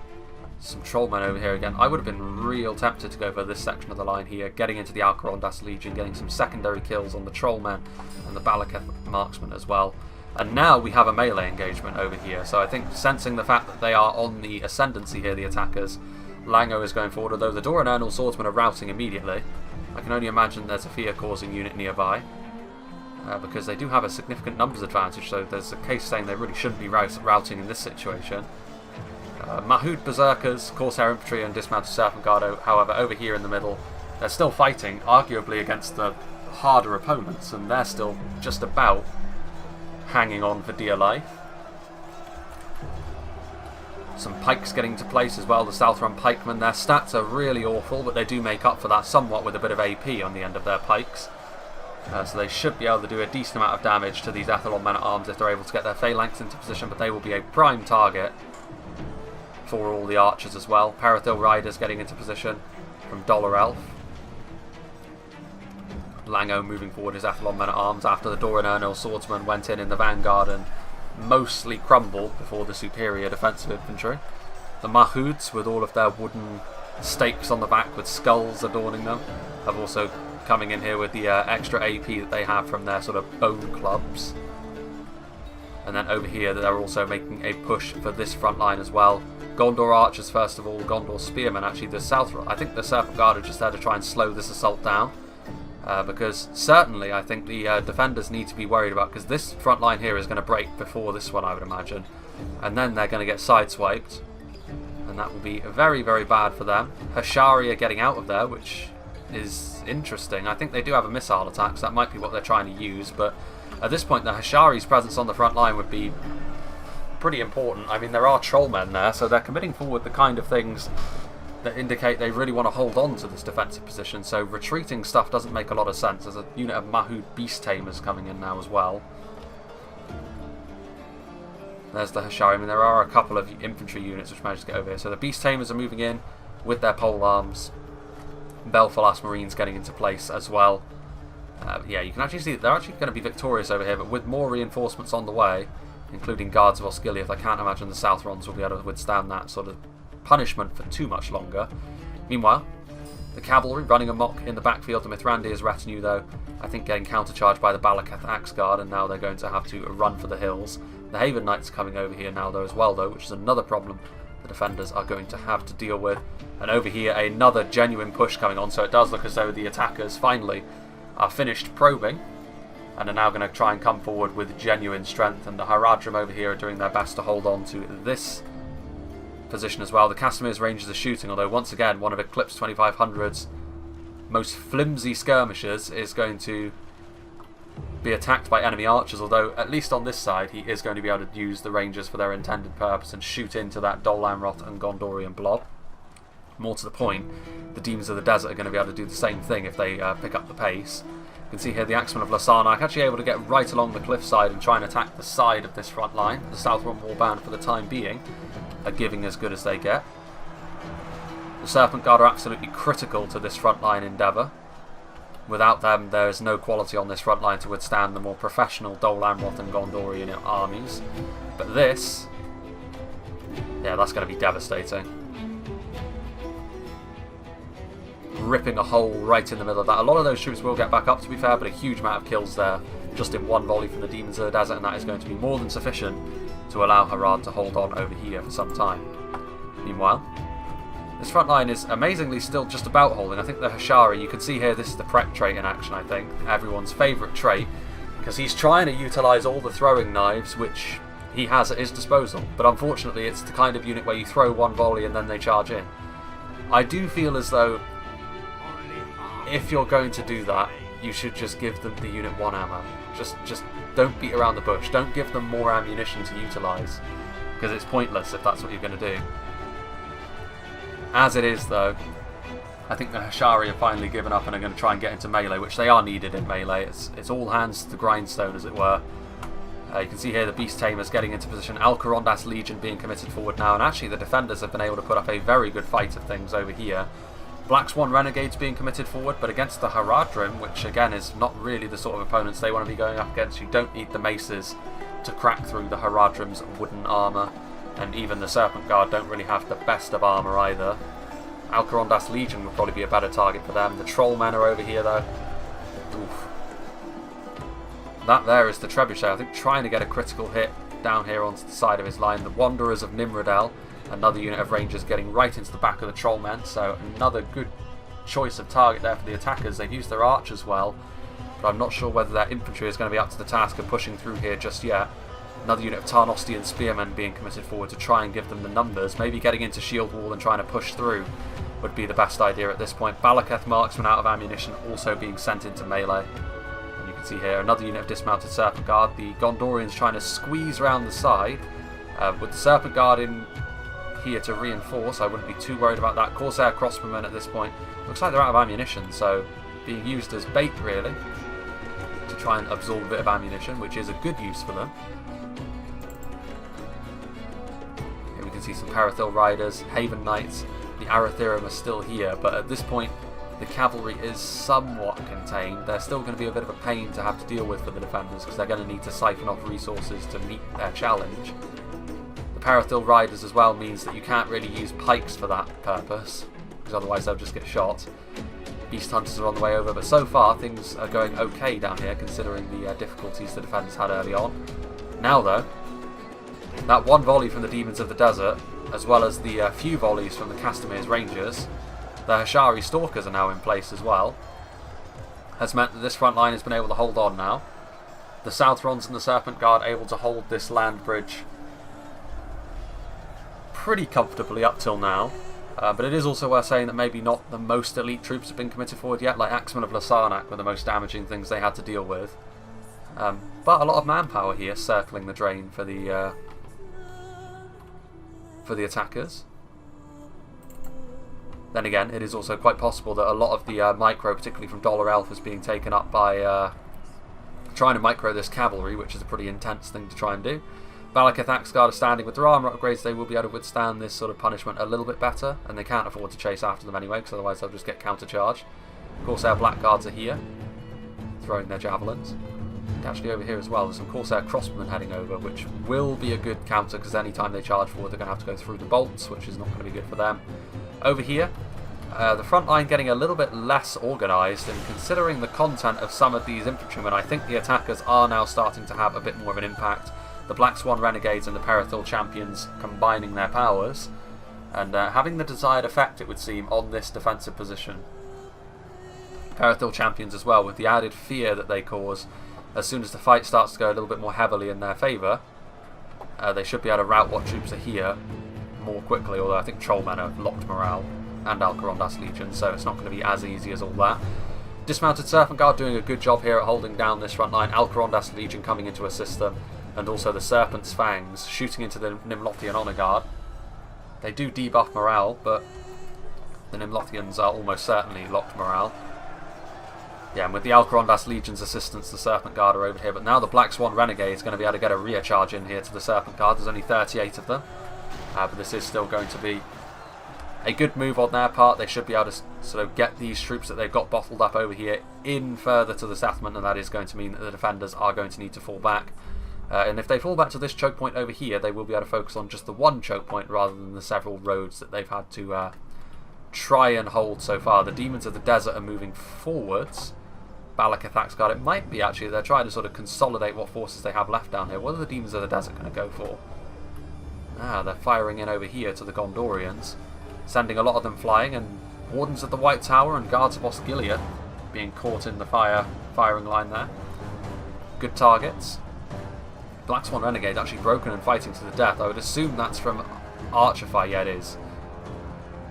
Some trollmen over here again. I would have been real tempted to go for this section of the line here, getting into the Alcarondas Legion, getting some secondary kills on the trollmen and the Balaketh marksmen as well. And now we have a melee engagement over here, so I think sensing the fact that they are on the ascendancy here, the attackers, Lango is going forward, although the Doran Ernal swordsmen are routing immediately. I can only imagine there's a fear-causing unit nearby, because they do have a significant numbers advantage, so there's a case saying they really shouldn't be routing in this situation. Mahud Berserkers, Corsair Infantry and Dismounted Serpent Guard, however, over here in the middle, they're still fighting, arguably against the harder opponents, and they're still just about hanging on for dear life. Some pikes getting into place as well, the Southron pikemen. Their stats are really awful, but they do make up for that somewhat with a bit of AP on the end of their pikes. So they should be able to do a decent amount of damage to these Athlon men-at-arms if they're able to get their phalanx into position, but they will be a prime target for all the archers as well. Parathil Riders getting into position from Dollar Elf. Lango moving forward his Athlon men-at-arms after the Doran Ernal swordsman went in the vanguard and mostly crumbled before the superior defensive infantry. The Mahouds, with all of their wooden stakes on the back with skulls adorning them, have also coming in here with the extra AP that they have from their sort of bone clubs. And then over here they're also making a push for this front line as well. Gondor archers first of all, Gondor spearmen, actually the South, I think the Serpent Guard are just there to try and slow this assault down. Because certainly I think the defenders need to be worried about, because this front line here is going to break before this one, I would imagine, and then they're going to get sideswiped, and that will be very, very bad for them. Hashari are getting out of there, which is interesting. I think they do have a missile attack, so that might be what they're trying to use, but at this point the Hashari's presence on the front line would be pretty important. I mean, there are trollmen there, so they're committing forward the kind of things that indicate they really want to hold on to this defensive position, so retreating stuff doesn't make a lot of sense. There's a unit of Mahud Beast Tamers coming in now as well. There's the Hashari. I mean, there are a couple of infantry units which managed to get over here. So the Beast Tamers are moving in with their pole arms. Belfalas Marines getting into place as well. Yeah, you can actually see that they're actually going to be victorious over here, but with more reinforcements on the way, including Guards of Osgiliath, I can't imagine the Southrons will be able to withstand that sort of punishment for too much longer. Meanwhile, the cavalry running amok in the backfield. The Mithrandir's retinue, though, I think getting countercharged by the Balaketh Axe Guard, and now they're going to have to run for the hills. The Haven Knights are coming over here now, though, as well, though, which is another problem the defenders are going to have to deal with. And over here, another genuine push coming on, so it does look as though the attackers finally are finished probing and are now going to try and come forward with genuine strength, and the Haradrim over here are doing their best to hold on to this position as well. The Castlemar's Rangers are shooting, although once again one of Eclipse 2500's most flimsy skirmishers is going to be attacked by enemy archers, although at least on this side he is going to be able to use the Rangers for their intended purpose and shoot into that Dol Amroth and Gondorian blob. More to the point, the Demons of the Desert are going to be able to do the same thing if they pick up the pace. You can see here the Axemen of Lasarnak actually able to get right along the cliffside and try and attack the side of this front line. The Southron Warband for the time being are giving as good as they get. The Serpent Guard are absolutely critical to this front line endeavour. Without them, there is no quality on this front line to withstand the more professional Dol Amroth and Gondorian armies. But this, yeah, that's going to be devastating. Ripping a hole right in the middle of that. A lot of those troops will get back up, to be fair, but a huge amount of kills there just in one volley from the Demons of the Desert, and that is going to be more than sufficient to allow Harad to hold on over here for some time. Meanwhile, this front line is amazingly still just about holding. I think the Hashari, you can see here, this is the prep trait in action, I think. Everyone's favourite trait, because he's trying to utilise all the throwing knives which he has at his disposal. But unfortunately, it's the kind of unit where you throw one volley and then they charge in. I do feel as though if you're going to do that, you should just give them the unit 1 ammo. Just don't beat around the bush. Don't give them more ammunition to utilise, because it's pointless if that's what you're going to do. As it is, though, I think the Hashari have finally given up and are going to try and get into melee, which they are needed in melee. It's all hands to the grindstone, as it were. You can see here the Beast Tamers getting into position. Alcarondas Legion being committed forward now, and actually the defenders have been able to put up a very good fight of things over here. Black Swan Renegades being committed forward, but against the Haradrim, which again is not really the sort of opponents they want to be going up against. You don't need the maces to crack through the Haradrim's wooden armour, and even the Serpent Guard don't really have the best of armour either. Alcarondas Legion would probably be a better target for them. The Trollmen are over here though. Oof. That there is the Trebuchet, I think, trying to get a critical hit down here onto the side of his line. The Wanderers of Nimrodel, another unit of Rangers getting right into the back of the Trollmen, so another good choice of target there for the attackers. They've used their archers well, but I'm not sure whether their infantry is going to be up to the task of pushing through here just yet. Another unit of Tarnostian Spearmen being committed forward to try and give them the numbers. Maybe getting into shield wall and trying to push through would be the best idea at this point. Balaketh Marksmen out of ammunition also being sent into melee. And you can see here another unit of dismounted Serpent Guard. The Gondorians trying to squeeze round the side. With the Serpent Guard in here to reinforce, I wouldn't be too worried about that. Corsair Crossbowmen at this point, looks like they're out of ammunition, so being used as bait really to try and absorb a bit of ammunition, which is a good use for them. Here we can see some Parathil Riders, Haven Knights. The Arathirum are still here, but at this point the cavalry is somewhat contained. They're still going to be a bit of a pain to have to deal with for the defenders, because they're going to need to siphon off resources to meet their challenge. Parathil Riders as well means that you can't really use pikes for that purpose, because otherwise they'll just get shot. Beast Hunters are on the way over, but so far things are going okay down here considering the difficulties the defenders had early on. Now though, that one volley from the Demons of the Desert, as well as the few volleys from the Castlemar's Rangers, the Hashari Stalkers are now in place as well, has meant that this front line has been able to hold on now. The Southrons and the Serpent Guard able to hold this land bridge pretty comfortably up till now, but it is also worth saying that maybe not the most elite troops have been committed forward yet, like Axemen of Lasarnak were the most damaging things they had to deal with. But a lot of manpower here circling the drain for the attackers. Then again, it is also quite possible that a lot of the micro, particularly from Dollar Elf, is being taken up by trying to micro this cavalry, which is a pretty intense thing to try and do. Balaketh Axguard are standing with their armour upgrades. They will be able to withstand this sort of punishment a little bit better, and they can't afford to chase after them anyway, because otherwise they'll just get countercharged. Corsair Blackguards are here, throwing their javelins. And actually over here as well, there's some Corsair Crossbowmen heading over, which will be a good counter, because any time they charge forward they're going to have to go through the bolts, which is not going to be good for them. Over here, the front line getting a little bit less organised, and considering the content of some of these infantrymen, I think the attackers are now starting to have a bit more of an impact. The Black Swan Renegades and the Parathil Champions combining their powers and having the desired effect, it would seem, on this defensive position. Parathil Champions as well, with the added fear that they cause as soon as the fight starts to go a little bit more heavily in their favour. They should be able to rout what troops are here more quickly, although I think Trollmen have locked morale and Alcarondas Legion, so it's not going to be as easy as all that. Dismounted Serpent Guard doing a good job here at holding down this front line. Alcarondas Legion coming in to assist them, and also the Serpent's Fangs shooting into the Nimlothian Honor Guard. They do debuff morale, but the Nimlothians are almost certainly locked morale. Yeah, and with the Alcarondas Legion's assistance, the Serpent Guard are over here, but now the Black Swan Renegade is going to be able to get a rear charge in here to the Serpent Guard. There's only 38 of them, but this is still going to be a good move on their part. They should be able to sort of get these troops that they've got bottled up over here in further to the settlement, and that is going to mean that the defenders are going to need to fall back. And if they fall back to this choke point over here, they will be able to focus on just the one choke point rather than the several roads that they've had to try and hold so far. The Demons of the Desert are moving forwards. Balakathak's Guard, it might be actually they're trying to sort of consolidate what forces they have left down here. What are the Demons of the Desert going to go for? They're firing in over here to the Gondorians, sending a lot of them flying, and Wardens of the White Tower and Guards of Osgiliath being caught in the firing line there. Good targets. Black Swan Renegade actually broken and fighting to the death. I would assume that's from Archer Fire. Yeah, it is.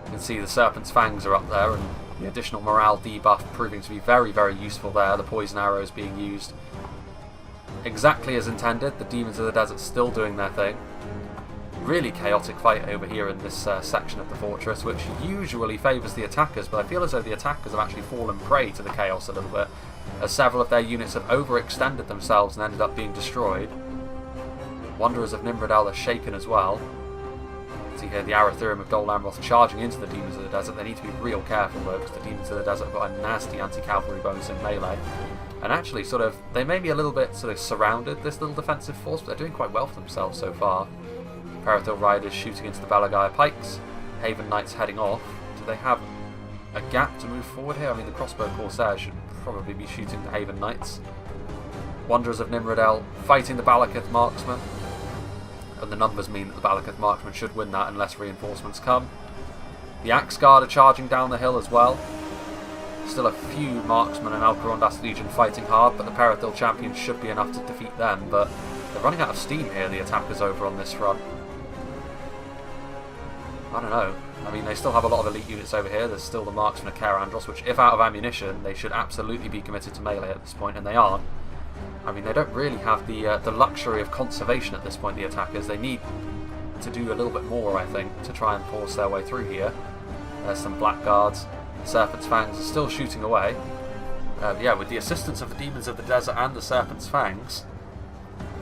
You can see the Serpent's Fangs are up there, and the additional morale debuff proving to be very, very useful there. The poison arrows being used exactly as intended. The Demons of the Desert still doing their thing. Really chaotic fight over here in this section of the fortress, which usually favours the attackers, but I feel as though the attackers have actually fallen prey to the chaos a little bit, as several of their units have overextended themselves and ended up being destroyed. Wanderers of Nimrodal are shaken as well. See here the Arathurium of Dol Amroth charging into the Demons of the Desert. They need to be real careful though, because the Demons of the Desert have got a nasty anti-cavalry bonus in melee. And actually sort of, they may be a little bit sort of surrounded, this little defensive force, but they're doing quite well for themselves so far. Perithil Riders shooting into the Balagaya Pikes. Haven Knights heading off. Do they have a gap to move forward here? I mean, the Crossbow Corsair should probably be shooting the Haven Knights. Wanderers of Nimrodel fighting the Balakath Marksmen. And the numbers mean that the Balakath Marksmen should win that unless reinforcements come. The Axe Guard are charging down the hill as well. Still a few Marksmen and Alcarondas Legion fighting hard, but the Perithil Champions should be enough to defeat them. But they're running out of steam here, the attackers over on this front. I don't know. I mean, they still have a lot of elite units over here. There's still the Marksmen of Caer Andros, which, if out of ammunition, they should absolutely be committed to melee at this point, and they aren't. I mean, they don't really have the luxury of conservation at this point, the attackers. They need to do a little bit more, I think, to try and force their way through here. There's some Blackguards. The Serpent's Fangs are still shooting away. Yeah, with the assistance of the Demons of the Desert and the Serpent's Fangs,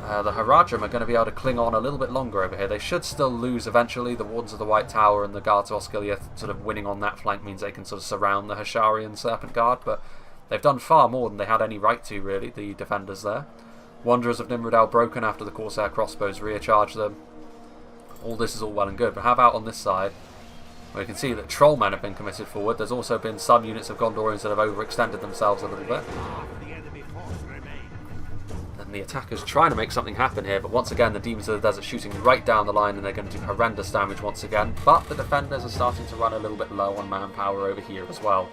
the Haradrim are going to be able to cling on a little bit longer over here. They should still lose eventually. The Wardens of the White Tower and the Guards of Osgiliath sort of winning on that flank means they can sort of surround the Hasharian Serpent Guard, but they've done far more than they had any right to, really, the defenders there. Wanderers of Nimrodel broken after the Corsair crossbows rear charge them. All this is all well and good, but how about on this side? Well, you can see that Trollmen have been committed forward. There's also been some units of Gondorians that have overextended themselves a little bit. And the attackers trying to make something happen here, but once again the Demons of the Desert shooting right down the line, and they're going to do horrendous damage once again. But the defenders are starting to run a little bit low on manpower over here as well.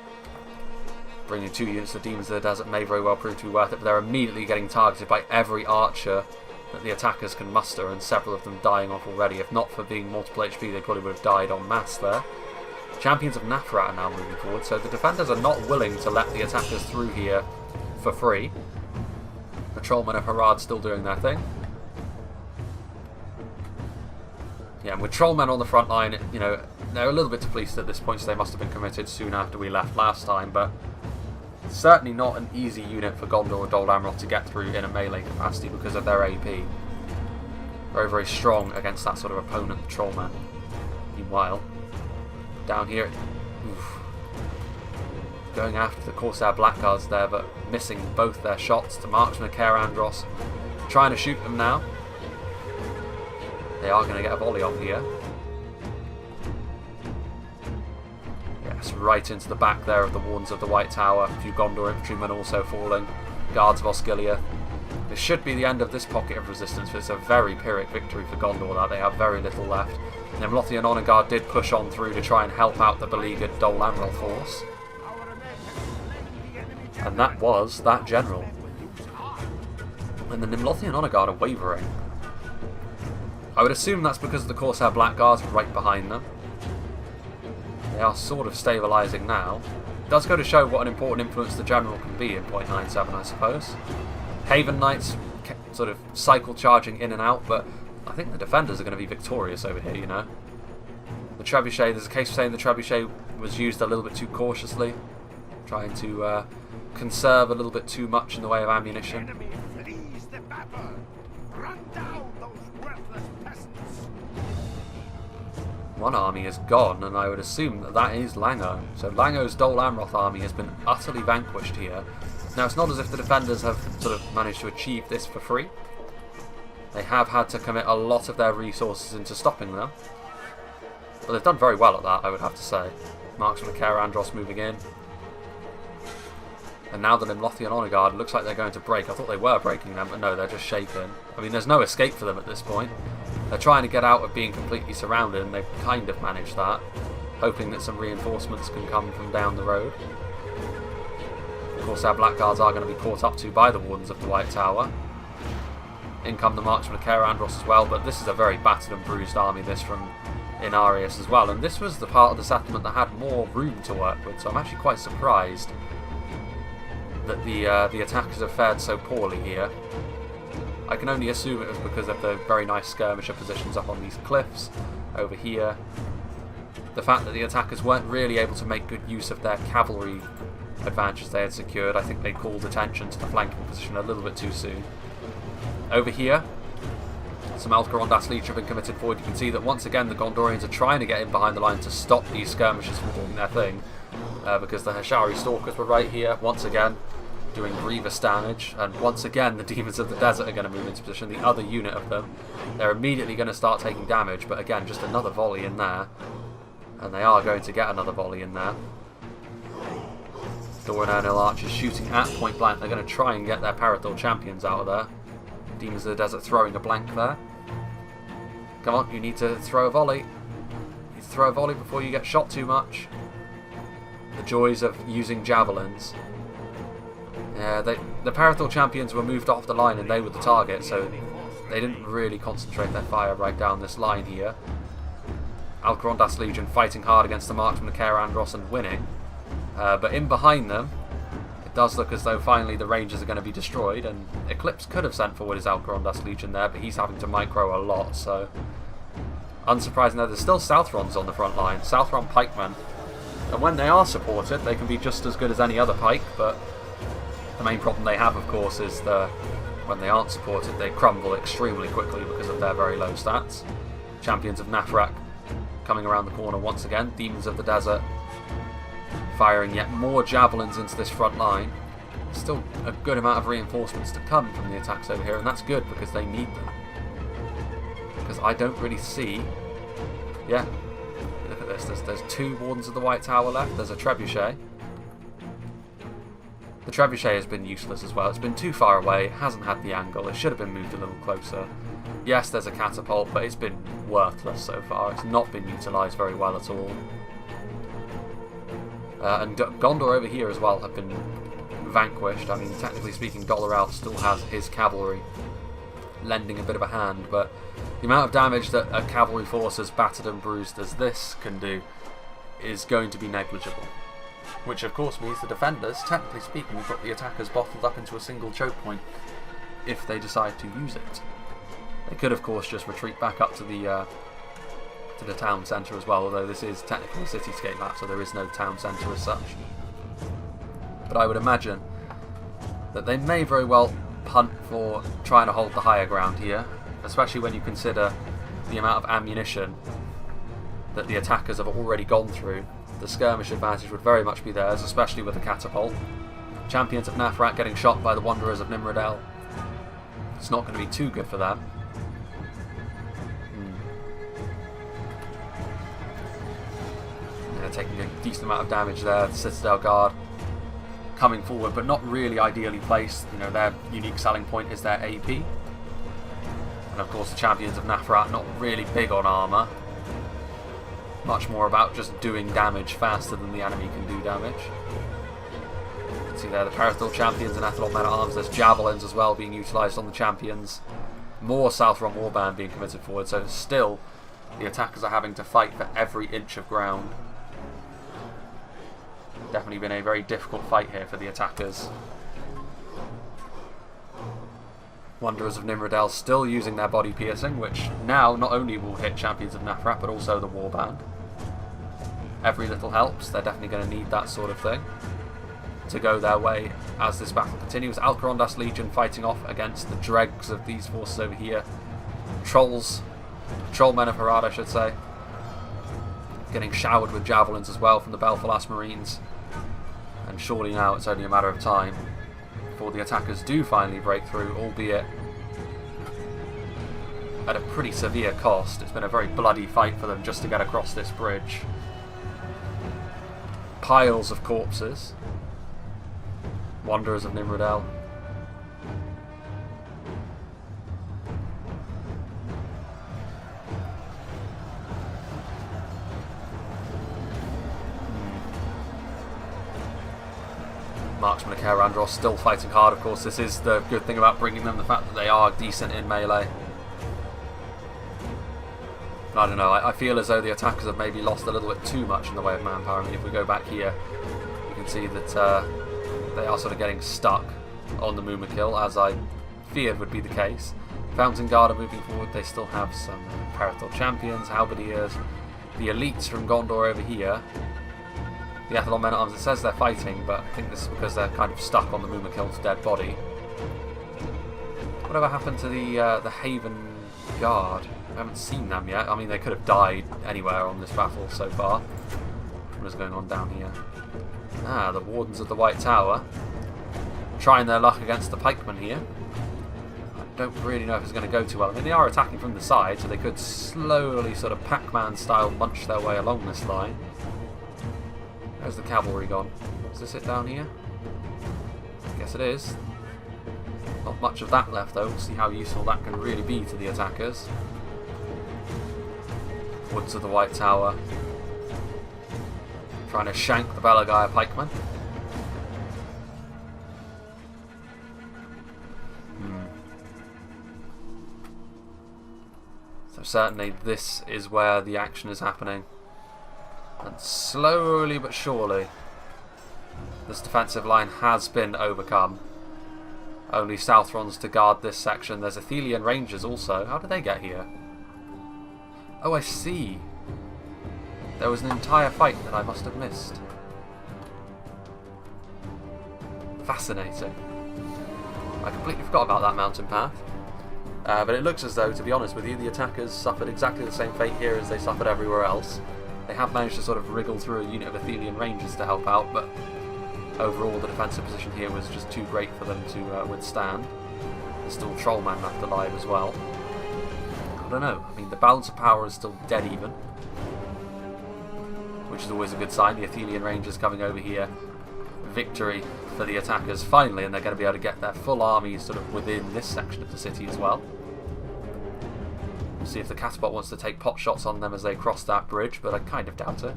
Bringing 2 units of Demons of the Desert may very well prove to be worth it, but they're immediately getting targeted by every archer that the attackers can muster, and several of them dying off already. If not for being multiple HP, they probably would have died en masse there. Champions of Nafrat are now moving forward, so the defenders are not willing to let the attackers through here for free. The Trollmen of Harad still doing their thing. Yeah, and with Trollmen on the front line, you know, they're a little bit depleted at this point, so they must have been committed soon after we left last time, but certainly not an easy unit for Gondor or Dol Amroth to get through in a melee capacity because of their AP. Very, very strong against that sort of opponent, the Trollmen. Meanwhile, down here, going after the Corsair Blackguards there, but missing both their shots. The Marksmen of Caer Andros trying to shoot them now. They are going to get a volley off here. Yes, right into the back there of the Wardens of the White Tower. A few Gondor infantrymen also falling. Guards of Osgiliath. This should be the end of this pocket of resistance, but it's a very Pyrrhic victory for Gondor that they have very little left. Nimlothian Honor Guard did push on through to try and help out the beleaguered Dol Amroth force. And that was that general. And the Nimlothian Honor Guard are wavering. I would assume that's because of the Corsair Blackguards right behind them. They are sort of stabilising now. It does go to show what an important influence the General can be in .97, I suppose. Haven Knights sort of cycle charging in and out, but I think the defenders are going to be victorious over here, you know. The Trebuchet, there's a case for saying the Trebuchet was used a little bit too cautiously, trying to conserve a little bit too much in the way of ammunition. Enemy flees the battle. Run down those worthless peasants. One army is gone, and I would assume that that is Lango. So Lango's Dol Amroth army has been utterly vanquished here. Now, it's not as if the defenders have sort of managed to achieve this for free. They have had to commit a lot of their resources into stopping them. But they've done very well at that, I would have to say. Marksman of Care Andros moving in. And now the Limlothian Honor Guard looks like they're going to break. I thought they were breaking them, but no, they're just shaken. I mean, there's no escape for them at this point. They're trying to get out of being completely surrounded, and they've kind of managed that. Hoping that some reinforcements can come from down the road. Of course, our Blackguards are going to be caught up to by the Wardens of the White Tower. In come the Marksmen of Care Andros as well, but this is a very battered and bruised army, this from Inarius as well. And this was the part of the settlement that had more room to work with, so I'm actually quite surprised that the attackers have fared so poorly here. I can only assume it was because of the very nice skirmisher positions up on these cliffs over here. The fact that the attackers weren't really able to make good use of their cavalry advantages they had secured. I think they called attention to the flanking position a little bit too soon. Over here, some Alcarondas Leech have been committed forward. You can see that once again the Gondorians are trying to get in behind the line to stop these skirmishers from doing their thing, because the Hashari Stalkers were right here, once again, doing grievous damage, and once again the Demons of the Desert are going to move into position, the other unit of them. They're immediately going to start taking damage, but again, just another volley in there, and they are going to get another volley in there. Doran Ernil Archers shooting at point blank. They're going to try and get their Parathor champions out of there. Demons of the Desert throwing a blank there. Come on, you need to throw a volley. You need to throw a volley before you get shot too much. The joys of using javelins. Yeah, the Parathor champions were moved off the line and they were the target, so they didn't really concentrate their fire right down this line here. Alcarondas Legion fighting hard against the Marksmen of Care Andros and winning. But in behind them, it does look as though finally the Rangers are going to be destroyed, and Eclipse could have sent forward his Alcarondas Legion there, but he's having to micro a lot, so unsurprising though, there's still Southrons on the front line, Southron pikemen, and when they are supported they can be just as good as any other pike, but the main problem they have, of course, is when they aren't supported they crumble extremely quickly because of their very low stats. Champions of Nafrak coming around the corner once again, Demons of the Desert firing yet more javelins into this front line. Still a good amount of reinforcements to come from the attacks over here, and that's good because they need them. Because I don't really see... Yeah, look at this. There's two Wardens of the White Tower left. There's a Trebuchet. The Trebuchet has been useless as well. It's been too far away. It hasn't had the angle. It should have been moved a little closer. Yes, there's a catapult, but it's been worthless so far. It's not been utilised very well at all. And Gondor over here as well have been vanquished. I mean, technically speaking, Doloral still has his cavalry lending a bit of a hand, but the amount of damage that a cavalry force as battered and bruised as this can do is going to be negligible. Which of course means the defenders, technically speaking, have got the attackers bottled up into a single choke point if they decide to use it. They could of course just retreat back up to the town centre as well, although this is technically a cityscape map, so there is no town centre as such. But I would imagine that they may very well punt for trying to hold the higher ground here, especially when you consider the amount of ammunition that the attackers have already gone through. The skirmish advantage would very much be theirs, especially with the catapult. Champions of Nafrat getting shot by the Wanderers of Nimrodel. It's not going to be too good for them. Taking a decent amount of damage there. The Citadel Guard coming forward, but not really ideally placed. You know, their unique selling point is their AP. And of course the Champions of Nafrat not really big on armour. Much more about just doing damage faster than the enemy can do damage. You can see there the Parathor Champions and Athlon Men-at-Arms. There's Javelins as well being utilised on the Champions. More Southron Warband being committed forward, so still the attackers are having to fight for every inch of ground. Definitely been a very difficult fight here for the attackers. Wanderers of Nimrodel still using their body piercing, which now not only will hit Champions of Nafrat, but also the Warband. Every little helps. They're definitely going to need that sort of thing to go their way as this battle continues. Alcarondas Legion fighting off against the dregs of these forces over here. Trollmen of Harad, I should say. Getting showered with javelins as well from the Belfalas Marines. And surely now it's only a matter of time before the attackers do finally break through, albeit at a pretty severe cost. It's been a very bloody fight for them just to get across this bridge. Piles of corpses. Wanderers of Nimrodel. Marksman of Kerandros still fighting hard, of course. This is the good thing about bringing them, the fact that they are decent in melee. I don't know, I feel as though the attackers have maybe lost a little bit too much in the way of manpower. I mean, if we go back here, you can see that they are sort of getting stuck on the Mumakil, as I feared would be the case. Fountain Guard are moving forward. They still have some Imperator Champions, Halberdiers, the elites from Gondor over here. The Athlon Men-at-Arms, it says they're fighting, but I think this is because they're kind of stuck on the Mumakil's dead body. Whatever happened to the Haven Guard? I haven't seen them yet. I mean, they could have died anywhere on this battle so far. What is going on down here? Ah, the Wardens of the White Tower. Trying their luck against the pikemen here. I don't really know if it's going to go too well. I mean, they are attacking from the side, so they could slowly, sort of Pac-Man style, munch their way along this line. Where's the cavalry gone? Is this it down here? I guess it is. Not much of that left though. We'll see how useful that can really be to the attackers. Woods of the White Tower. Trying to shank the Belagaya pikemen. So certainly this is where the action is happening. And slowly but surely, this defensive line has been overcome. Only Southrons to guard this section. There's Athelian Rangers also. How did they get here? Oh, I see. There was an entire fight that I must have missed. Fascinating. I completely forgot about that mountain path. But it looks as though, to be honest with you, the attackers suffered exactly the same fate here as they suffered everywhere else. They have managed to sort of wriggle through a unit of Athelian Rangers to help out, but overall the defensive position here was just too great for them to withstand. There's still Trollman left alive as well. I don't know, I mean the balance of power is still dead even, which is always a good sign. The Athelian Rangers coming over here. Victory for the attackers finally, and they're going to be able to get their full army sort of within this section of the city as well. See if the Catapult wants to take pot shots on them as they cross that bridge, but I kind of doubt it.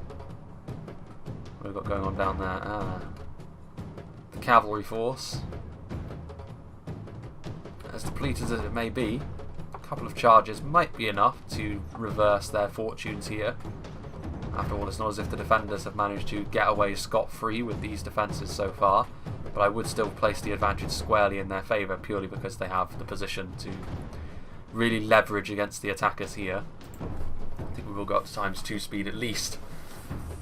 What have we got going on down there? The cavalry force. As depleted as it may be, a couple of charges might be enough to reverse their fortunes here. After all, it's not as if the defenders have managed to get away scot-free with these defences so far, but I would still place the advantage squarely in their favour purely because they have the position to really leverage against the attackers here. I think we will go up to ×2 speed at least.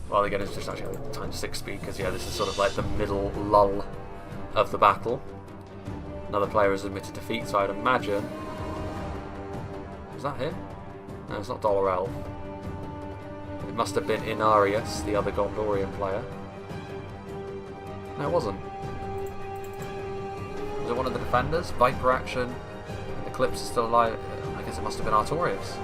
Well, they get into just actually ×6 speed because yeah, this is sort of like the middle lull of the battle. Another player has admitted defeat, so I'd imagine. Was that him? No, it's not Dollar Elf. It must have been Inarius, the other Gondorian player. No, it wasn't. Was it one of the defenders? Viper action. Eclipse is still alive. I guess it must have been Artorius.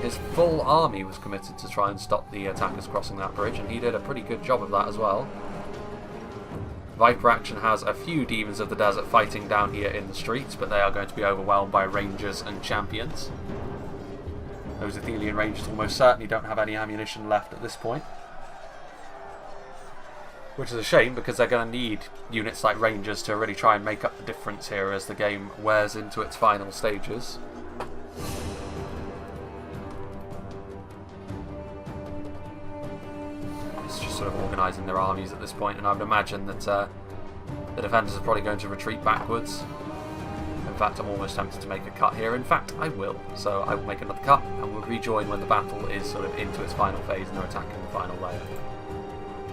His full army was committed to try and stop the attackers crossing that bridge, and he did a pretty good job of that as well. Viper action has a few Demons of the Desert fighting down here in the streets, but they are going to be overwhelmed by Rangers and Champions. Those Athelian Rangers almost certainly don't have any ammunition left at this point. Which is a shame, because they're going to need units like Rangers to really try and make up the difference here as the game wears into its final stages. It's just sort of organising their armies at this point, and I would imagine that the defenders are probably going to retreat backwards. In fact, I'm almost tempted to make a cut here. In fact, I will. So I will make another cut, and we'll rejoin when the battle is sort of into its final phase and they're attacking the final layer.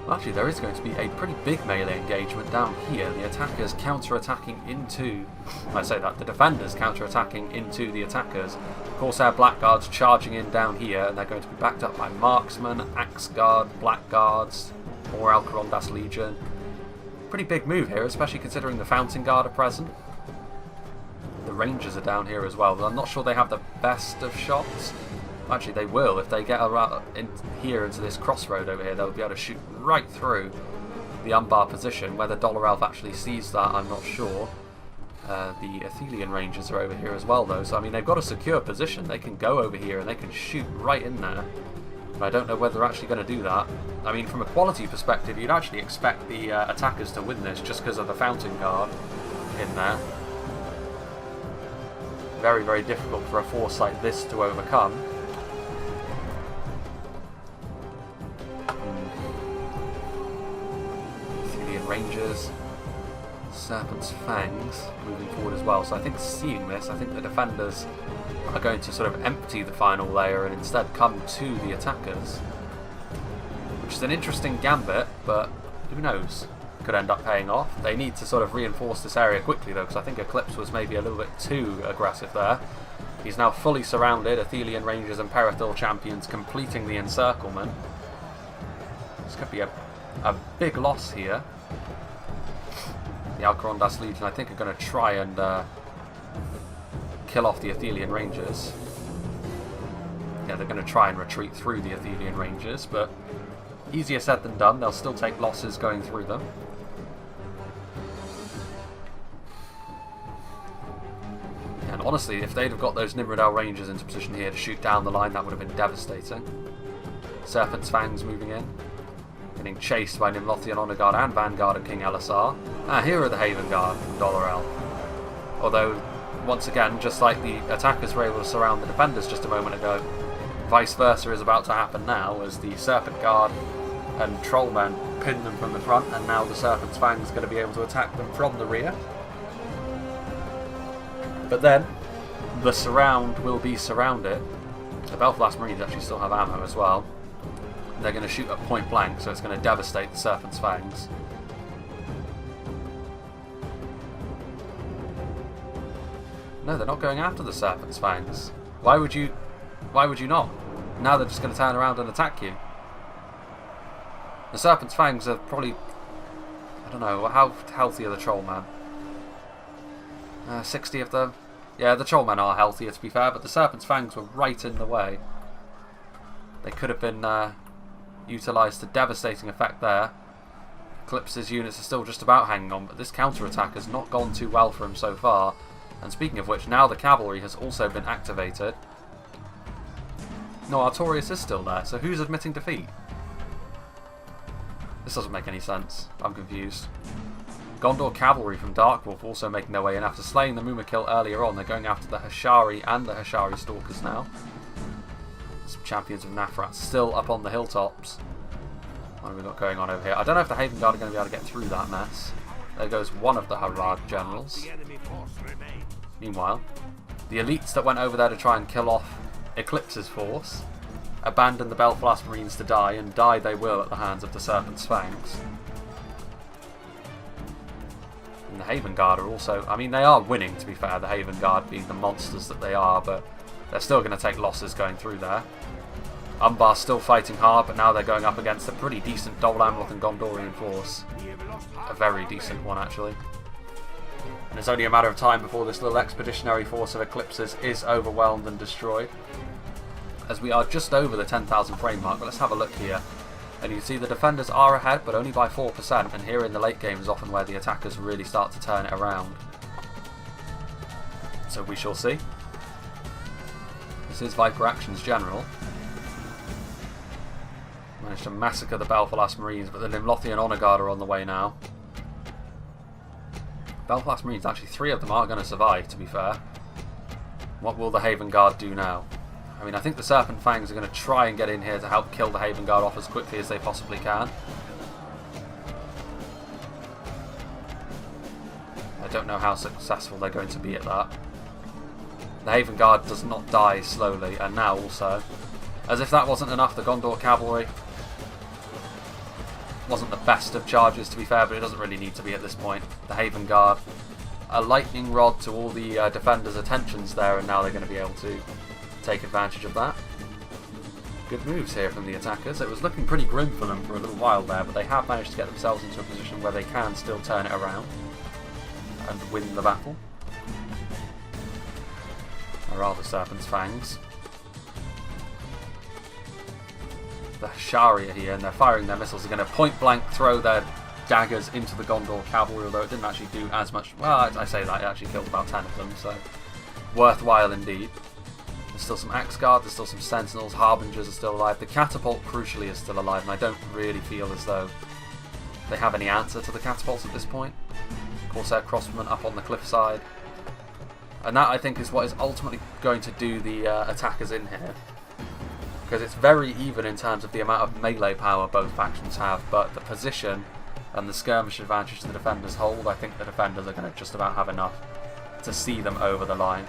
Well, actually, there is going to be a pretty big melee engagement down here. The attackers counter-attacking into... I say that, the defenders counter-attacking into the attackers. Corsair Blackguards charging in down here, and they're going to be backed up by Marksmen, Axe Guard, Blackguards, more Alcarondas Legion. Pretty big move here, especially considering the Fountain Guard are present. The Rangers are down here as well, but I'm not sure they have the best of shots. Actually, they will. If they get in here into this crossroad over here, they'll be able to shoot right through the UMBAR position. Whether Dollar Elf actually sees that, I'm not sure. The Athelian Rangers are over here as well, though. So, I mean, they've got a secure position. They can go over here and they can shoot right in there. But I don't know whether they're actually going to do that. I mean, from a quality perspective, you'd actually expect the attackers to win this just because of the Fountain Guard in there. Very, very difficult for a force like this to overcome. Rangers, Serpent's Fangs moving forward as well. So I think seeing this, I think the defenders are going to sort of empty the final layer and instead come to the attackers. Which is an interesting gambit, but who knows? Could end up paying off. They need to sort of reinforce this area quickly though, because I think Eclipse was maybe a little bit too aggressive there. He's now fully surrounded, Athelian Rangers and Perithil champions completing the encirclement. This could be a big loss here. The Alcarondas Legion, I think, are going to try and kill off the Athelian Rangers. Yeah, they're going to try and retreat through the Athelian Rangers, but easier said than done. They'll still take losses going through them. And honestly, if they'd have got those Nimrodel Rangers into position here to shoot down the line, that would have been devastating. Serpent's Fangs moving in. Getting chased by Nimlothian Honor Guard and Vanguard of King Elisar. Here are the Haven Guard from Dollar Elf. Although, once again, just like the attackers were able to surround the defenders just a moment ago, vice versa is about to happen now as the Serpent Guard and Trollmen pin them from the front, and now the Serpent's Fang is going to be able to attack them from the rear. But then, the surround will be surrounded. The Belfast Marines actually still have ammo as well. They're going to shoot at point blank, so it's going to devastate the Serpent's Fangs. No, they're not going after the Serpent's Fangs. Why would you not? Now they're just going to turn around and attack you. The Serpent's Fangs are probably... I don't know, how healthy are the Trollmen? 60 of them. Yeah, the Trollmen are healthier, to be fair, but the Serpent's Fangs were right in the way. They could have been utilised to devastating effect there. Eclipse's units are still just about hanging on, but this counter-attack has not gone too well for him so far. And speaking of which, now the cavalry has also been activated. No, Artorias is still there, so who's admitting defeat? This doesn't make any sense. I'm confused. Gondor cavalry from Darkwolf also making their way in after slaying the Mumakil earlier on. They're going after the Hashari and the Hashari Stalkers now. Some champions of Nafrat still up on the hilltops. What have we got going on over here? I don't know if the Haven Guard are going to be able to get through that mess. There goes one of the Harad generals. Meanwhile, the elites that went over there to try and kill off Eclipse's force abandoned the Belfast Marines to die, and die they will at the hands of the Serpent's Fangs. And the Haven Guard are also... I mean, they are winning, to be fair, the Haven Guard being the monsters that they are, but they're still going to take losses going through there. UMBAR's still fighting hard, but now they're going up against a pretty decent Dol Amroth and Gondorian force. A very decent one, actually. And it's only a matter of time before this little expeditionary force of Eclipses is overwhelmed and destroyed. As we are just over the 10,000 frame mark, but let's have a look here. And you can see the defenders are ahead, but only by 4%, and here in the late game is often where the attackers really start to turn it around. So we shall see. This is Viper Actions General. Managed to massacre the Belfast Marines, but the Nimlothian Honour Guard are on the way now. Belfast Marines, actually 3 of them aren't going to survive, to be fair. What will the Haven Guard do now? I mean, I think the Serpent Fangs are going to try and get in here to help kill the Haven Guard off as quickly as they possibly can. I don't know how successful they're going to be at that. The Haven Guard does not die slowly, and now also. As if that wasn't enough, the Gondor Cavalry wasn't the best of charges, to be fair, but it doesn't really need to be at this point. The Haven Guard, a lightning rod to all the defenders' attentions there, and now they're going to be able to take advantage of that. Good moves here from the attackers. It was looking pretty grim for them for a little while there, but they have managed to get themselves into a position where they can still turn it around and win the battle. Or rather, Serpent's Fangs. The Hashari are here, and they're firing their missiles. They're going to point blank throw their daggers into the Gondor Cavalry, although it didn't actually do as much. Well, I say that, it actually killed about 10 of them, so worthwhile indeed. There's still some Axe Guard, there's still some Sentinels, Harbingers are still alive. The Catapult, crucially, is still alive, and I don't really feel as though they have any answer to the Catapults at this point. Corsair Crossbowmen up on the cliffside. And that, I think, is what is ultimately going to do the attackers in here. Because it's very even in terms of the amount of melee power both factions have, but the position and the skirmish advantage the defenders hold, I think the defenders are going to just about have enough to see them over the line.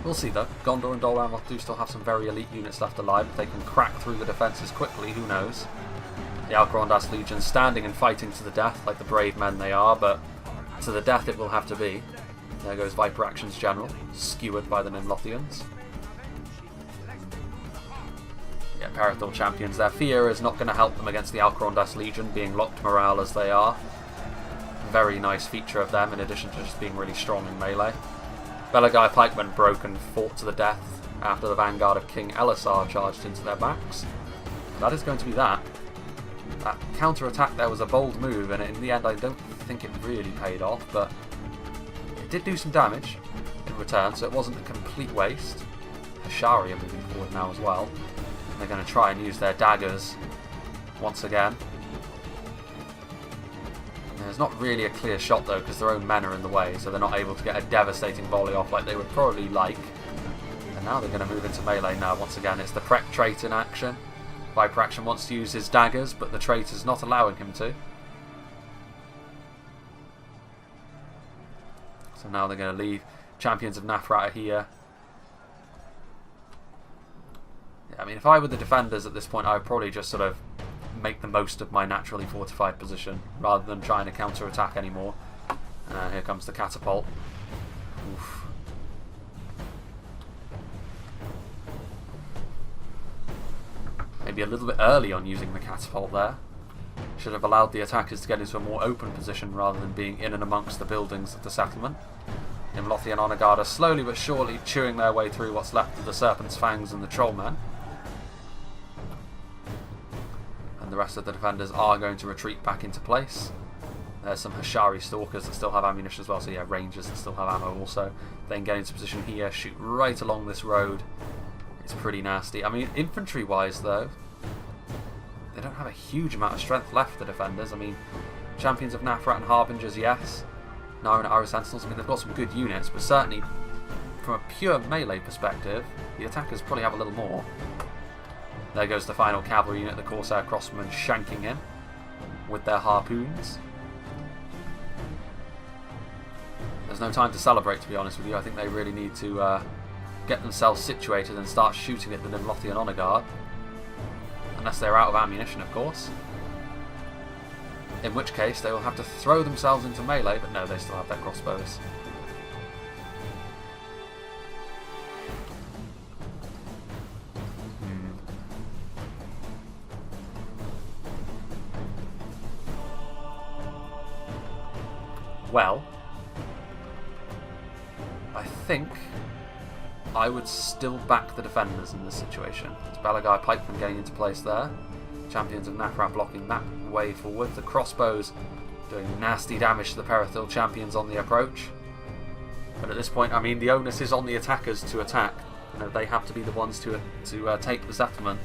We'll see though. Gondor and Dol Amroth do still have some very elite units left alive. If they can crack through the defences quickly, who knows? The Alcarondas Legion standing and fighting to the death like the brave men they are, but to the death it will have to be. There goes Viper Action's General, skewered by the Nimlothians. Yeah, Perithal champions. Their fear is not going to help them against the Alcarondas Legion, being locked morale as they are. Very nice feature of them, in addition to just being really strong in melee. Belagai pikemen broke and fought to the death after the vanguard of King Elisar charged into their backs. That is going to be that. That counter-attack there was a bold move, and in the end I don't think it really paid off, but it did do some damage in return, so it wasn't a complete waste. Hashari are moving forward now as well. They're going to try and use their daggers once again. There's not really a clear shot though, because their own men are in the way, so they're not able to get a devastating volley off like they would probably like. And now they're going to move into melee now. Once again, it's the Prec trait in action. Viper Action wants to use his daggers, but the trait is not allowing him to. So now they're going to leave. Champions of Nafrat are here. Yeah, I mean, if I were the defenders at this point, I would probably just sort of make the most of my naturally fortified position rather than trying to counter-attack anymore. Here comes the catapult. Oof. Maybe a little bit early on using the catapult there. Should have allowed the attackers to get into a more open position rather than being in and amongst the buildings of the settlement. Nimlothian Honour Guard are slowly but surely chewing their way through what's left of the Serpent's Fangs and the Trollmen. And the rest of the defenders are going to retreat back into place. There's some Hashari Stalkers that still have ammunition as well, so yeah, Rangers that still have ammo also. Then get into position here, shoot right along this road. It's pretty nasty. I mean, infantry-wise though, they don't have a huge amount of strength left, the defenders. I mean, Champions of Nafrat and Harbingers, yes. Nara and Ira Sentinels, I mean, they've got some good units, but certainly from a pure melee perspective, the attackers probably have a little more. There goes the final cavalry unit, the Corsair Crossbowmen shanking in with their harpoons. There's no time to celebrate, to be honest with you. I think they really need to get themselves situated and start shooting at the Nimlothian Honour Guard. Unless they're out of ammunition, of course. In which case, they will have to throw themselves into melee, but no, they still have their crossbows. Well, I think I would still back the defenders in this situation. It's Belagai pikemen getting into place there. Champions of Nafrat blocking that way forward. The crossbows doing nasty damage to the Perithil champions on the approach. But at this point, I mean, the onus is on the attackers to attack. You know, they have to be the ones to take the settlement.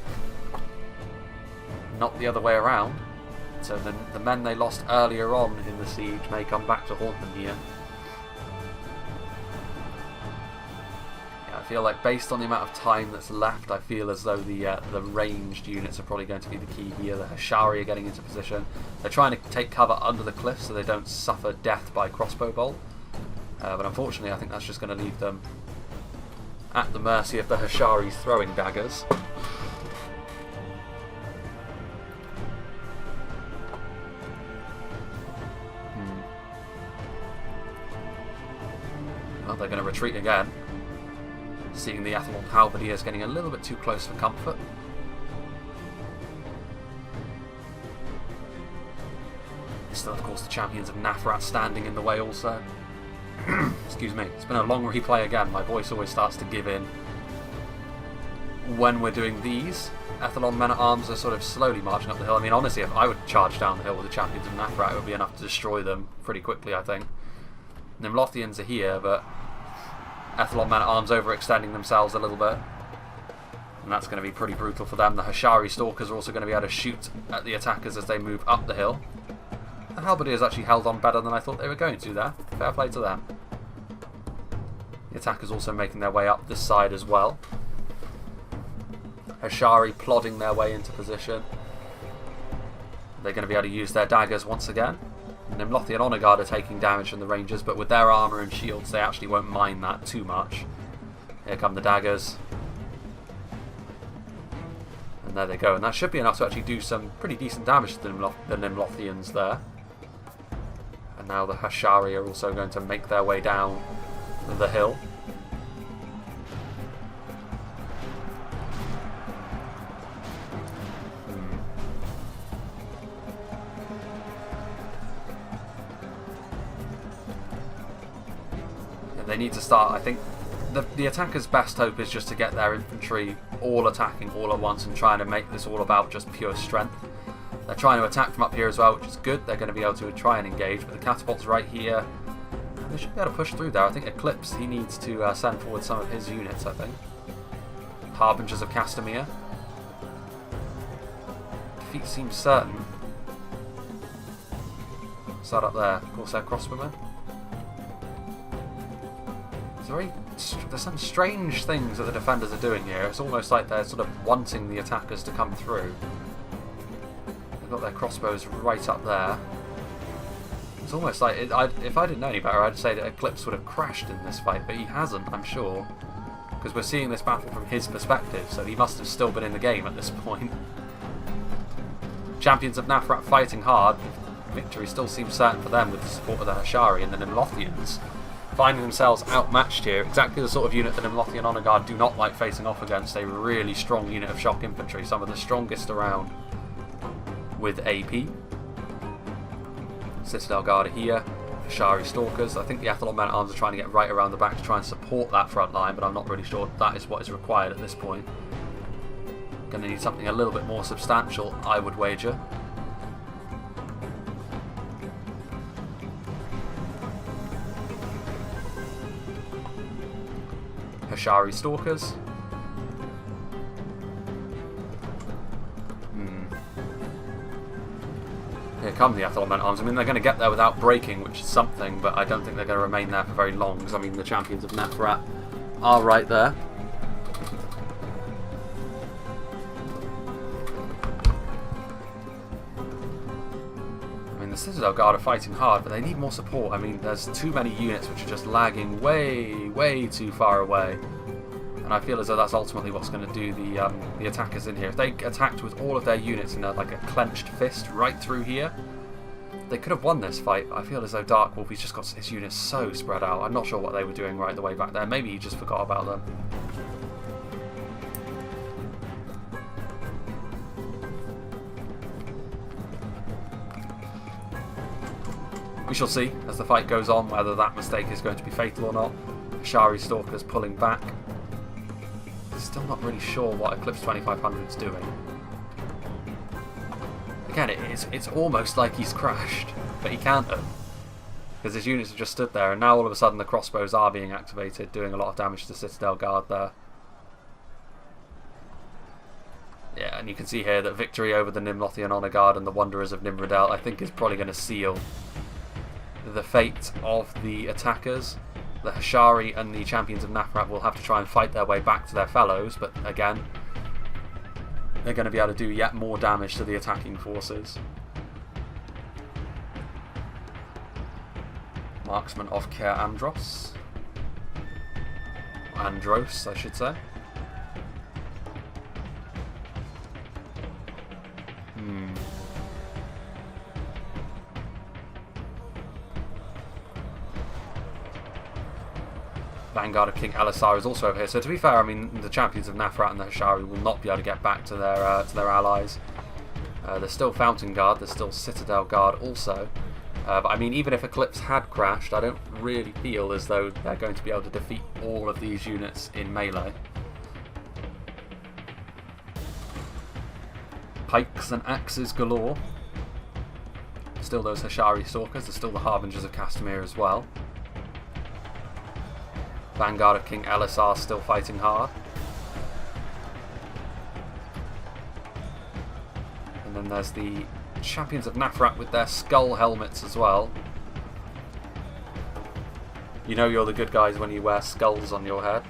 not the other way around. So the men they lost earlier on in the siege may come back to haunt them here. Yeah, I feel like based on the amount of time that's left, I feel as though the ranged units are probably going to be the key here. The Hashari are getting into position. They're trying to take cover under the cliff so they don't suffer death by crossbow bolt. But unfortunately, I think that's just going to leave them at the mercy of the Hashari's throwing daggers. Well, they're going to retreat again, seeing the Athlon Halberdiers getting a little bit too close for comfort. Still, of course, the champions of Nafrat standing in the way also. Excuse me, it's been a long replay again. My voice always starts to give in when we're doing these. Athlon men-at-arms are sort of slowly marching up the hill. I mean, honestly, if I would charge down the hill with the champions of Nafrat, it would be enough to destroy them pretty quickly, I think. Nimlothians are here, but Athlon men-at-arms overextending themselves a little bit. And that's going to be pretty brutal for them. The Hashari Stalkers are also going to be able to shoot at the attackers as they move up the hill. The Halberdiers actually held on better than I thought they were going to there. Fair play to them. The attackers also making their way up this side as well. Hashari plodding their way into position. They're going to be able to use their daggers once again. Nimlothian Honor Guard are taking damage from the Rangers, but with their armour and shields they actually won't mind that too much. Here come the daggers. And there they go. And that should be enough to actually do some pretty decent damage to the Nimlothians there. And now the Hashari are also going to make their way down the hill. And they need to start, I think, the attackers' best hope is just to get their infantry all attacking all at once and trying to make this all about just pure strength. They're trying to attack from up here as well, which is good. They're going to be able to try and engage, but the catapult's right here. They should be able to push through there. I think Eclipse, he needs to send forward some of his units, I think. Harbingers of Castamere. Defeat seems certain. What's that up there? Corsair crossbowmen. There's some strange things that the defenders are doing here. It's almost like they're sort of wanting the attackers to come through. They've got their crossbows right up there. It's almost like, if I didn't know any better, I'd say that Eclipse would have crashed in this fight, but he hasn't, I'm sure. Because we're seeing this battle from his perspective, so he must have still been in the game at this point. Champions of Nafrat fighting hard. Victory still seems certain for them with the support of the Hashari and the Nimlothians. Finding themselves outmatched here. Exactly the sort of unit that Nimlothian Honor Guard do not like facing off against. A really strong unit of shock infantry. Some of the strongest around with AP. Citadel Guard are here. Hashari Stalkers. I think the Athlon men-at-arms are trying to get right around the back to try and support that front line, but I'm not really sure that is what is required at this point. Going to need something a little bit more substantial, I would wager. Hashari Stalkers. Here come the Athlon men-at-arms. I mean, they're going to get there without breaking, which is something, but I don't think they're going to remain there for very long, because, I mean, the champions of Nafrat are right there. I mean, the Citadel Guard are fighting hard, but they need more support. I mean, there's too many units which are just lagging way, way too far away. And I feel as though that's ultimately what's going to do the attackers in here. If they attacked with all of their units in like a clenched fist right through here, they could have won this fight. I feel as though Dark Wolf, he's just got his units so spread out. I'm not sure what they were doing right the way back there. Maybe he just forgot about them. We shall see as the fight goes on whether that mistake is going to be fatal or not. Hashari Stalkers pulling back. Still not really sure what Eclipse 2500 is doing. Again, it's almost like he's crashed, but he can't have. Because his units have just stood there, and now all of a sudden the crossbows are being activated, doing a lot of damage to the Citadel Guard there. Yeah, And you can see here that victory over the Nimlothian Honor Guard and the Wanderers of Nimrodel, I think, is probably going to seal the fate of the attackers. The Hashari and the Champions of Nafrat will have to try and fight their way back to their fellows, but again, they're going to be able to do yet more damage to the attacking forces. Marksman of Care Andros. Andros, I should say. Vanguard of King Elisar is also over here. So to be fair, I mean, the Champions of Nafrat and the Hashari will not be able to get back to their allies. There's still Fountain Guard, there's still Citadel Guard also. But I mean, even if Eclipse had crashed, I don't really feel as though they're going to be able to defeat all of these units in melee. Pikes and axes galore. Still those Hashari Stalkers, there's still the Harbingers of Castamere as well. Vanguard of King Elisar still fighting hard. And then there's the Champions of Nafrat with their skull helmets as well. You know you're the good guys when you wear skulls on your head.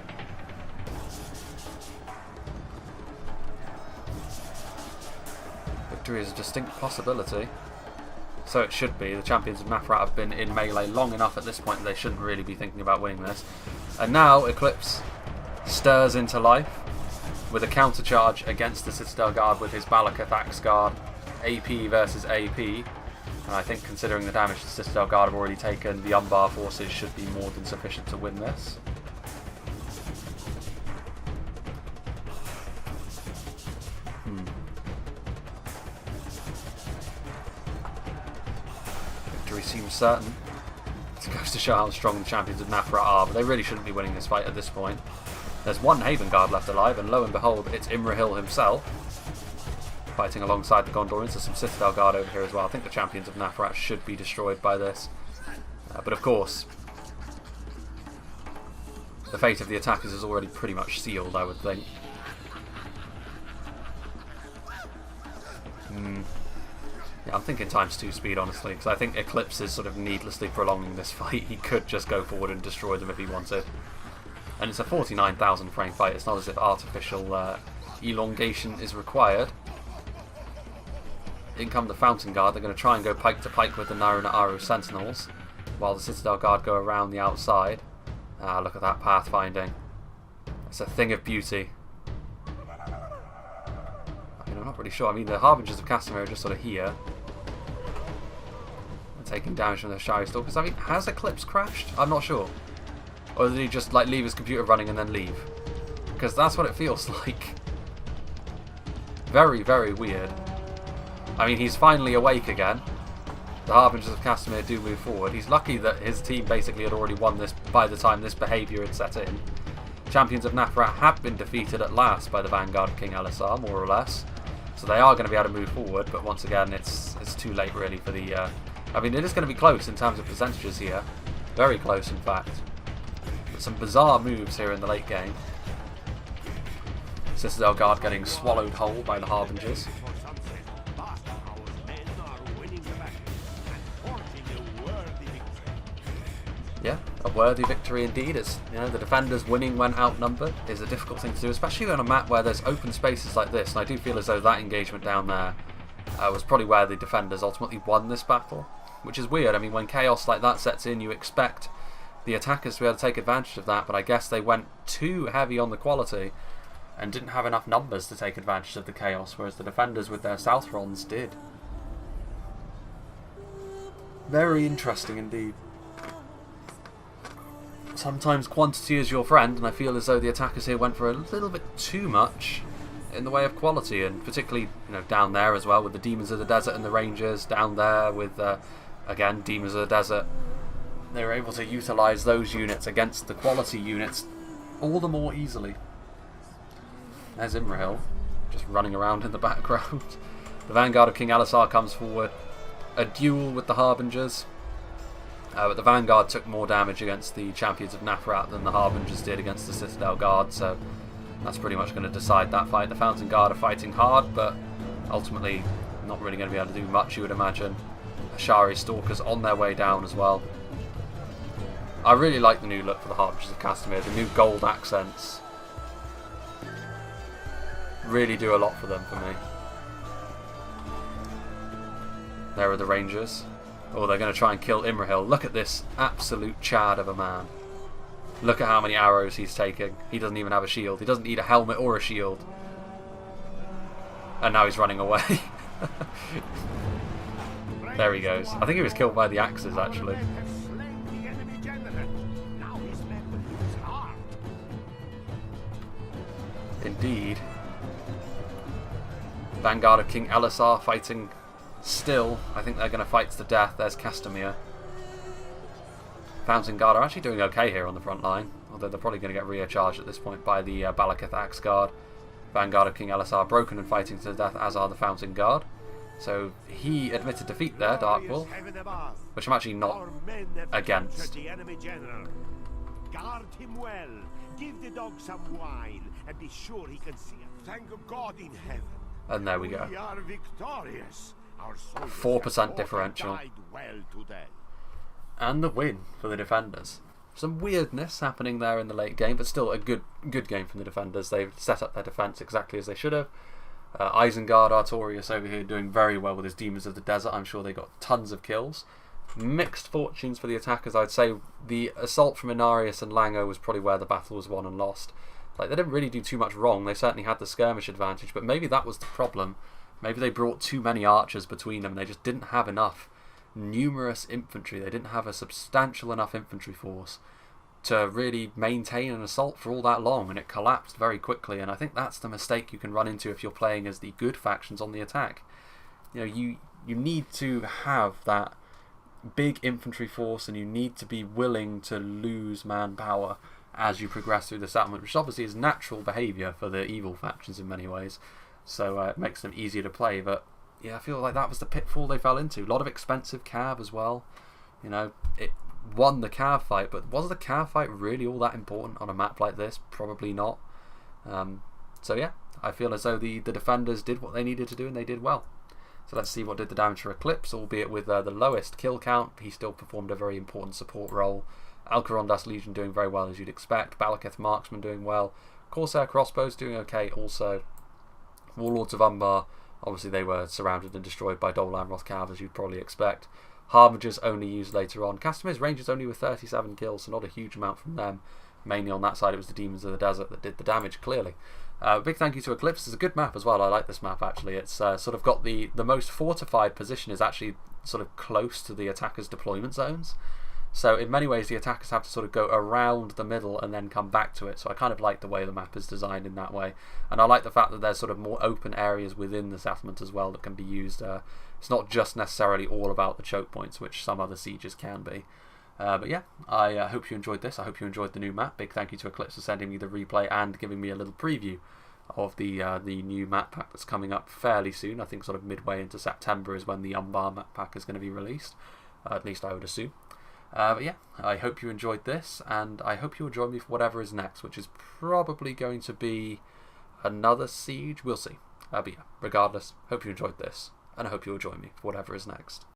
Victory is a distinct possibility. So it should be. The Champions of Nafrat have been in melee long enough at this point that they shouldn't really be thinking about winning this. And now Eclipse stirs into life with a countercharge against the Citadel Guard with his Balakoth Axe Guard. AP versus AP. And I think considering the damage the Citadel Guard have already taken, the UMBAR forces should be more than sufficient to win this. Victory seems certain. It goes to show how strong the Champions of Nafrat are, but they really shouldn't be winning this fight at this point. There's one Haven Guard left alive, and lo and behold, it's Imrahil himself, fighting alongside the Gondorians. There's some Citadel Guard over here as well. I think the Champions of Nafrat should be destroyed by this. But of course, the fate of the attackers is already pretty much sealed, I would think. Yeah, I'm thinking ×2 speed, honestly, because I think Eclipse is sort of needlessly prolonging this fight. He could just go forward and destroy them if he wanted. And it's a 49,000 frame fight. It's not as if artificial elongation is required. In come the Fountain Guard. They're going to try and go pike to pike with the Naruna Aru Sentinels, while the Citadel Guard go around the outside. Ah, look at that pathfinding. It's a thing of beauty. I mean, I'm not really sure. I mean, the Harbingers of Castamere are just sort of here. They're taking damage from the Hashari Stalkers. I mean, has Eclipse crashed? I'm not sure. Or did he just like leave his computer running and then leave? Because that's what it feels like. Very, very weird. I mean, he's finally awake again. The Harbingers of Castamere do move forward. He's lucky that his team basically had already won this by the time this behaviour had set in. Champions of Nafrat have been defeated at last by the Vanguard of King Elisar, more or less. So they are going to be able to move forward, but once again, it's too late really for the... I mean, it is going to be close in terms of percentages here. Very close, in fact. But some bizarre moves here in the late game. Citadel Guard getting swallowed whole by the Harbingers. Yeah, a worthy victory indeed. It's, you know, the defenders winning when outnumbered is a difficult thing to do, especially on a map where there's open spaces like this. And I do feel as though that engagement down there was probably where the defenders ultimately won this battle, which is weird. I mean, when chaos like that sets in, you expect the attackers to be able to take advantage of that, but I guess they went too heavy on the quality and didn't have enough numbers to take advantage of the chaos, whereas the defenders with their Southrons did. Very interesting indeed. Sometimes quantity is your friend, and I feel as though the attackers here went for a little bit too much in the way of quality, and particularly, you know, down there as well with the Demons of the Desert and the Rangers, down there with, again, Demons of the Desert. They were able to utilise those units against the quality units all the more easily. There's Imrahil, just running around in the background. The Vanguard of King Elisar comes forward. A duel with the Harbingers. But the Vanguard took more damage against the Champions of Nafrat than the Harbingers did against the Citadel Guard, so That's pretty much going to decide that fight. The Fountain Guard are fighting hard, but ultimately not really going to be able to do much, you would imagine. Ashari Stalkers on their way down as well. I really like the new look for the Harvesters of Castamere. The new gold accents really do a lot for them for me. There are the Rangers. Oh, they're going to try and kill Imrahil. Look at this absolute chad of a man. Look at how many arrows he's taking. He doesn't even have a shield. He doesn't need a helmet or a shield. And now he's running away. There he goes. I think he was killed by the axes, actually. Indeed. Vanguard of King Elisar fighting still. I think they're going to fight to the death. There's Castamere. Fountain Guard are actually doing okay here on the front line, although they're probably going to get recharged at this point by the Balakith Axe Guard. Vanguard of King Elisar broken and fighting to the death, as are the Fountain Guard. So he admitted defeat there, Dark Wolf, which I'm actually not against. Guard him well. Give the dog some wine and be sure he can see it. Thank God in heaven. And there we go. We are victorious. Our 4% differential. Well today. And the win for the defenders. Some weirdness happening there in the late game, but still a good game from the defenders. They've set up their defence exactly as they should have. Isengard Artorias over here doing very well with his Demons of the Desert. I'm sure they got tons of kills. Mixed fortunes for the attackers. I'd say the assault from Inarius and Lango was probably where the battle was won and lost. Like, they didn't really do too much wrong. They certainly had the skirmish advantage, but maybe that was the problem. Maybe they brought too many archers between them and they just didn't have enough numerous infantry. They didn't have a substantial enough infantry force to really maintain an assault for all that long, and it collapsed very quickly. And I think that's the mistake you can run into if you're playing as the good factions on the attack. You know, you need to have that big infantry force, and you need to be willing to lose manpower as you progress through the settlement, which obviously is natural behaviour for the evil factions in many ways. So it makes them easier to play. But yeah, I feel like that was the pitfall they fell into. A lot of expensive cav as well. You know, it won the cav fight, but was the cav fight really all that important on a map like this? Probably not. So yeah, I feel as though the defenders did what they needed to do, and they did well. So let's see what did the damage for Eclipse, albeit with the lowest kill count. He still performed a very important support role. Alcarondas Legion doing very well, as you'd expect. Balakith Marksman doing well. Corsair Crossbows doing okay also. Warlords of Umbar, obviously they were surrounded and destroyed by Dol Amroth Cav, as you'd probably expect. Harbingers only used later on. Castamere's Rangers only with 37 kills, so not a huge amount from them. Mainly on that side it was the Demons of the Desert that did the damage, clearly. Big thank you to Eclipse. It's a good map as well. I like this map actually. It's sort of got the most fortified position is actually sort of close to the attackers' deployment zones. So in many ways the attackers have to sort of go around the middle and then come back to it. So I kind of like the way the map is designed in that way. And I like the fact that there's sort of more open areas within the settlement as well that can be used. It's not just necessarily all about the choke points, which some other sieges can be. But yeah, I hope you enjoyed this. I hope you enjoyed the new map. Big thank you to Eclipse for sending me the replay and giving me a little preview of the new map pack that's coming up fairly soon. I think sort of midway into September is when the UMBAR map pack is going to be released. At least I would assume. But yeah, I hope you enjoyed this, and I hope you'll join me for whatever is next, which is probably going to be another siege. We'll see. But yeah, regardless, hope you enjoyed this, and I hope you'll join me for whatever is next.